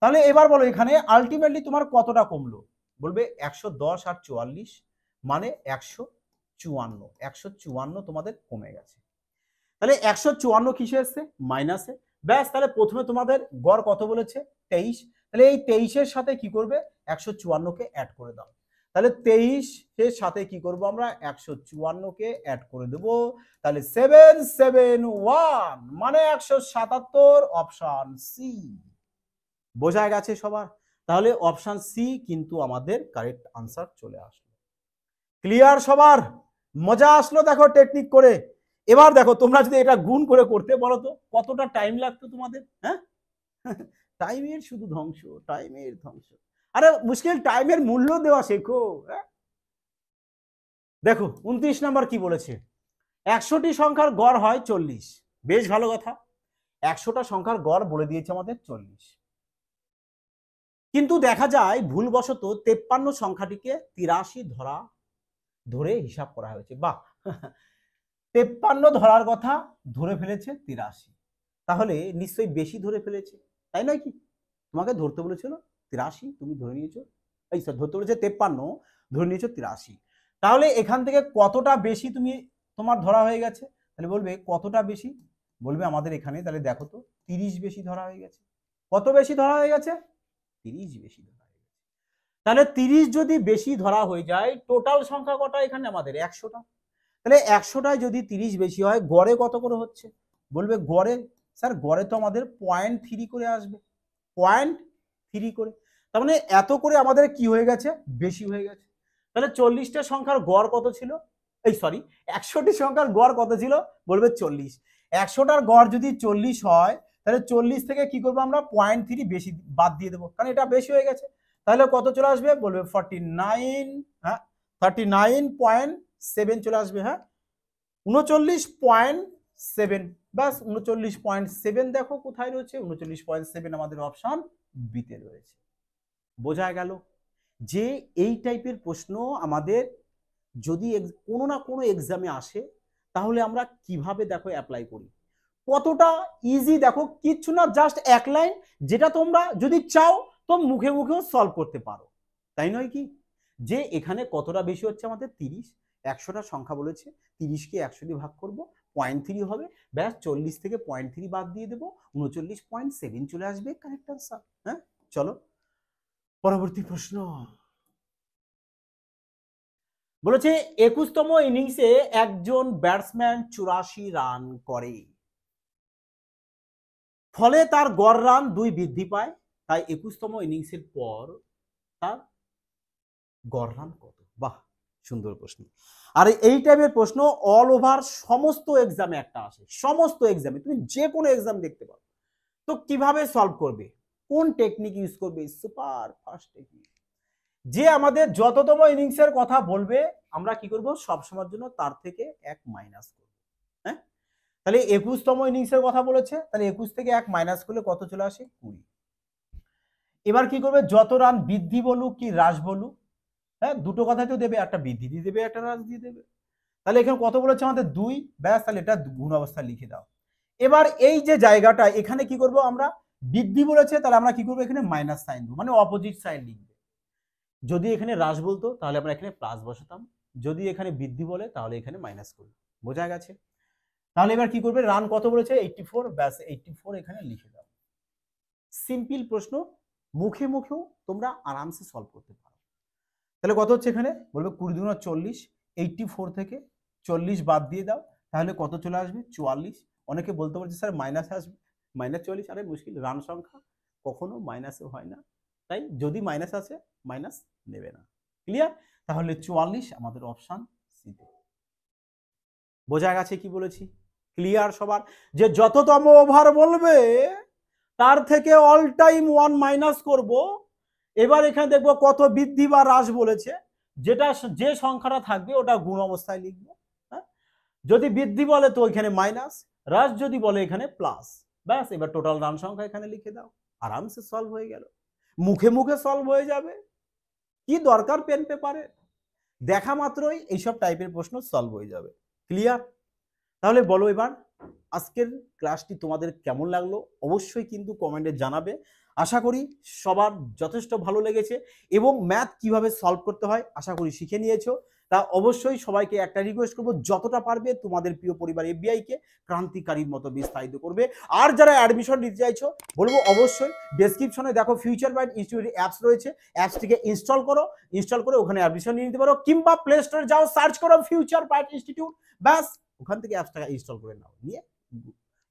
তাহলে এবার বলো এখানে আলটিমেটলি তোমার কতটা কমলো? বলবে 110 আর 44 মানে 154, 154 তোমাদের কমে গেছে। তাহলে 154 কিসে এসছে? মাইনাসে। ব্যাস, তাহলে প্রথমে তোমাদের গড় কত বলেছে? 23। তাহলে এই 23 এর সাথে কি করবে? 154 কে অ্যাড করে দাও। তাহলে 23 এর সাথে কি করব আমরা? 154 কে অ্যাড করে দেব। তাহলে 771 মানে 177, অপশন সি। বোঝা গেছে সবার? তাহলে অপশন সি কিন্তু আমাদের কারেক্ট আনসার চলে আসলো। ক্লিয়ার সবার? মজা আসলো দেখো টেকনিক করে। এবার দেখো তোমরা যদি এটা গুণ করে করতে বলো তো কতটা টাইম লাগতো তোমাদের? হ্যাঁ, টাইমের শুধু ধ্বংস, টাইমের ধ্বংস। আরে মুশকিল, টাইমের মূল্য দেওয়া শেখো। দেখো 29 নাম্বার কি বলেছে? 100টি সংখ্যার গড় হয় 40। বেশ ভালো কথা, 100টা সংখ্যার গড় বলে দিয়েছে আমাদের 40, কিন্তু দেখা যায় ভুলবশত 53 সংখ্যাটিকে 83 ধরে হিসাব করা হয়েছে। বাহ, 53 ধরার কথা ধরে ফেলেছে 83, তাহলে নিশ্চয়ই বেশি ধরে ফেলেছে, তাই নয় কি? তোমাকে ধরতে বলেছিল 83, তুমি ধরে নিয়েছো, এই স্যার ধরতে বলেছে 53, ধরে নিয়েছো 83। তাহলে এখান থেকে কতটা বেশি তোমার ধরা হয়ে গেছে? তাহলে বলবে কতটা বেশি? বলবে আমাদের এখানে, তাহলে দেখো তো 30 বেশি ধরা হয়ে গেছে। কত বেশি ধরা হয়ে গেছে? 30 বেশি ধরা হয়ে গেছে। তাহলে 30 যদি বেশি ধরা হয়ে যায়, টোটাল সংখ্যা কটা এখানে আমাদের 100টা। তাহলে 100টায় যদি 30 বেশি হয়, গড়ে কত করে হচ্ছে? বলবে গড়ে, স্যার গড়ে তো আমাদের 0.3 করে আসবে, 0.3 করে। তার মানে এত করে আমাদের কি হয়ে গেছে? বেশি হয়ে গেছে। তাহলে 40টা সংখ্যার গড় কত ছিল? এই সরি, 100টি সংখ্যার গড় কত ছিল? বলবে 40। 100টার গড় যদি 40 হয়, তাহলে 40 থেকে কি করবো আমরা? 0.3 বেশি বাদ দিয়ে দেবো, কারণ এটা বেশি হয়ে গেছে। তাহলে কত চলে আসবে? বলবে 49, হ্যাঁ 39.7 চলে আসবে, হ্যাঁ 39.7। ব্যাস 39.7 দেখো কোথায় রয়েছে? 39.7 আমাদের অপশন বিতে রয়েছে। বোঝা গেল যে এই টাইপের প্রশ্ন আমাদের যদি কোনো না কোনো এক্সামে আসে, তাহলে আমরা কিভাবে দেখো অ্যাপ্লাই করি, কতটা ইজি দেখো, কিচ্ছু না, জাস্ট এক লাইন, যেটা তোমরা যদি চাও তো মুখে মুখেও সলভ করতে পারো, তাই নয় কি? যে এখানে কতটা বেশি হচ্ছে আমাদের? 30। 100টা সংখ্যা বলেছে, 30কে 100 দিয়ে ভাগ করব, 0.3 হবে, ব্যাস 40 থেকে 0.3 বাদ দিয়ে দেবো, 39.7 চলে আসবে কারেক্ট আনসার। হ্যাঁ, চলো পরবর্তী প্রশ্ন। বলেছে 21তম ইনিংসে একজন ব্যাটসম্যান 84 রান করে, ফলে তার গড় রান 2 বৃদ্ধি পায়, তাই 21তম ইনিংসের পর তার গড় রান কত? বাহ, সুন্দর প্রশ্ন। আর এই টাইপের প্রশ্ন অল ওভার সমস্ত এক্সামে একটা আসে, সমস্ত এক্সামে, তুমি যে কোনো এক্সাম দেখতে পারো। তো কিভাবে সলভ করবে, কোন টেকনিক ইউজ করবে? Super fast technique. যে আমাদের যততম ইনিংসের কথা বলবে, আমরা কি করব? সবসময়ের জন্য তার থেকে 1 মাইনাস করব। হ্যাঁ, তাহলে 21তম ইনিংসের কথা বলেছে, তাহলে 21 থেকে 1 মাইনাস করলে কত চলে আসে? 20। এবার কি করবে? যত রান বৃদ্ধি বলুক কি হ্রাস বলুক, হ্যাঁ দুটো কথাই তো দেবে, একটা বৃদ্ধি দিয়ে দেবে, একটা হ্রাস দিয়ে দেবে। তাহলে এখানে কত বলেছে আমাদের? 2। ব্যাস, তাহলে এটা গুণ অবস্থায় লিখে দাও। এবার এই যে জায়গাটা, এখানে কি করব আমরা? বৃদ্ধি বলেছে, তাহলে আমরা কি করবো? এখানে মাইনাস সাইন দেবো, মানে অপোজিট সাইড লিখবে। যদি এখানে হ্রাস বলতো, তাহলে আমরা এখানে প্লাস বসাতাম। যদি এখানে বৃদ্ধি বলে, তাহলে এখানে মাইনাস করবো। বোঝা গেছে? তাহলে এবার কি করবে? রান কত বলেছে? 84। ব্যাস 84 এখানে লিখে দাও। সিম্পল প্রশ্ন, মুখে মুখেও তোমরা আরামসে সলভ করতে পারো। তাহলে কত হচ্ছে এখানে? বলবে 20 দুগুণা 40, 84 থেকে 40 বাদ দিয়ে দাও, তাহলে কত চলে আসবে? 44। অনেকে বলতে পারছে স্যার মাইনাস আসবে, -40। আরে মুশকিল, রান সংখ্যা কখনো মাইনাসে হয় না, তাই যদি মাইনাস আসে মাইনাস নেবে না। ক্লিয়ার? তাহলে 44 আমাদের অপশন সিতে। বোঝা গেছে কি বলেছি? ক্লিয়ার সবার? যে যততম ওভার বলবে তার থেকে অল টাইম 1 মাইনাস করব। এবার এখানে দেখবো কত বৃদ্ধি বা হ্রাস বলেছে, যেটা যে সংখ্যাটা থাকবে ওটা গুণ অবস্থায় লিখবো। হ্যাঁ, যদি বৃদ্ধি বলে তো এখানে মাইনাস, হ্রাস যদি বলে এখানে প্লাস। ব্যাস, এবার টোটাল রান সংখ্যা এখানে লিখে দাও, আরামসে সলভ হয়ে গেল। মুখে মুখে সলভ হয়ে যাবে, কি দরকার পেন পেপারে, দেখা মাত্রই এইসব টাইপের প্রশ্ন সলভ হয়ে যাবে। ক্লিয়ার? তাহলে বলো এবার আজকের ক্লাসটি তোমাদের কেমন লাগলো? অবশ্যই কিন্তু কমেন্টে জানাবে। আশা করি সবার যথেষ্ট ভালো লেগেছে এবং ম্যাথ কিভাবে সলভ করতে হয় আশা করি শিখে নিয়েছো। তা অবশ্যই সবাইকে একটা রিকোয়েস্ট করবো, যতটা পারবে তোমাদের প্রিয় পরিবার এফবিআই কে ক্রান্তিকারীর মতো বিস্তারিত করবে। আর যারা অ্যাডমিশন নিতে চাইছো, বলবো অবশ্যই ডেসক্রিপশনে দেখো ফিউচার বাইট ইনস্টিটিউট অ্যাপস রয়েছে, অ্যাপসটিকে ইনস্টল করো, ইনস্টল করে ওখানে অ্যাডমিশন নিয়ে নিতে পারো, কিংবা প্লে স্টোরে যাও, সার্চ করো ফিউচার বাইট ইনস্টিটিউট, ব্যাস ওখান থেকে অ্যাপসটা ইনস্টল করে নাও, নিয়ে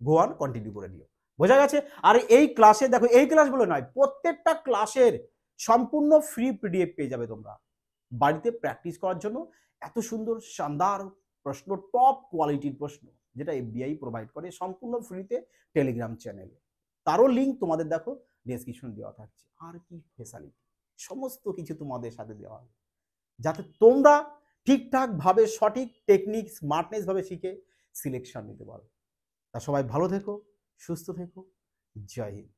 গো অন কন্টিনিউ করে নিও। বোঝা গেছে? আর এই ক্লাসে দেখো, এই ক্লাসগুলো নয়, প্রত্যেকটা ক্লাসের সম্পূর্ণ ফ্রি পিডিএফ পেয়ে যাবে তোমরা বাড়িতে প্র্যাকটিস করার জন্য। এত সুন্দর শানদার প্রশ্ন, টপ কোয়ালিটির প্রশ্ন, যেটা এফবিআই প্রোভাইড করে সম্পূর্ণ ফ্রিতে টেলিগ্রাম চ্যানেলে। তারও লিঙ্ক তোমাদের দেখো ডেসক্রিপশন দেওয়া থাকছে। আর কি ফেসিলিটি, সমস্ত কিছু তোমাদের সাথে দেওয়া হবে, যাতে তোমরা ঠিকঠাক ভাবে সঠিক টেকনিক স্মার্টনেস ভাবে শিখে সিলেকশন নিতে পারো। তা সবাই ভালো থেকো, সুস্থ থেকো, জয় হিন্দ।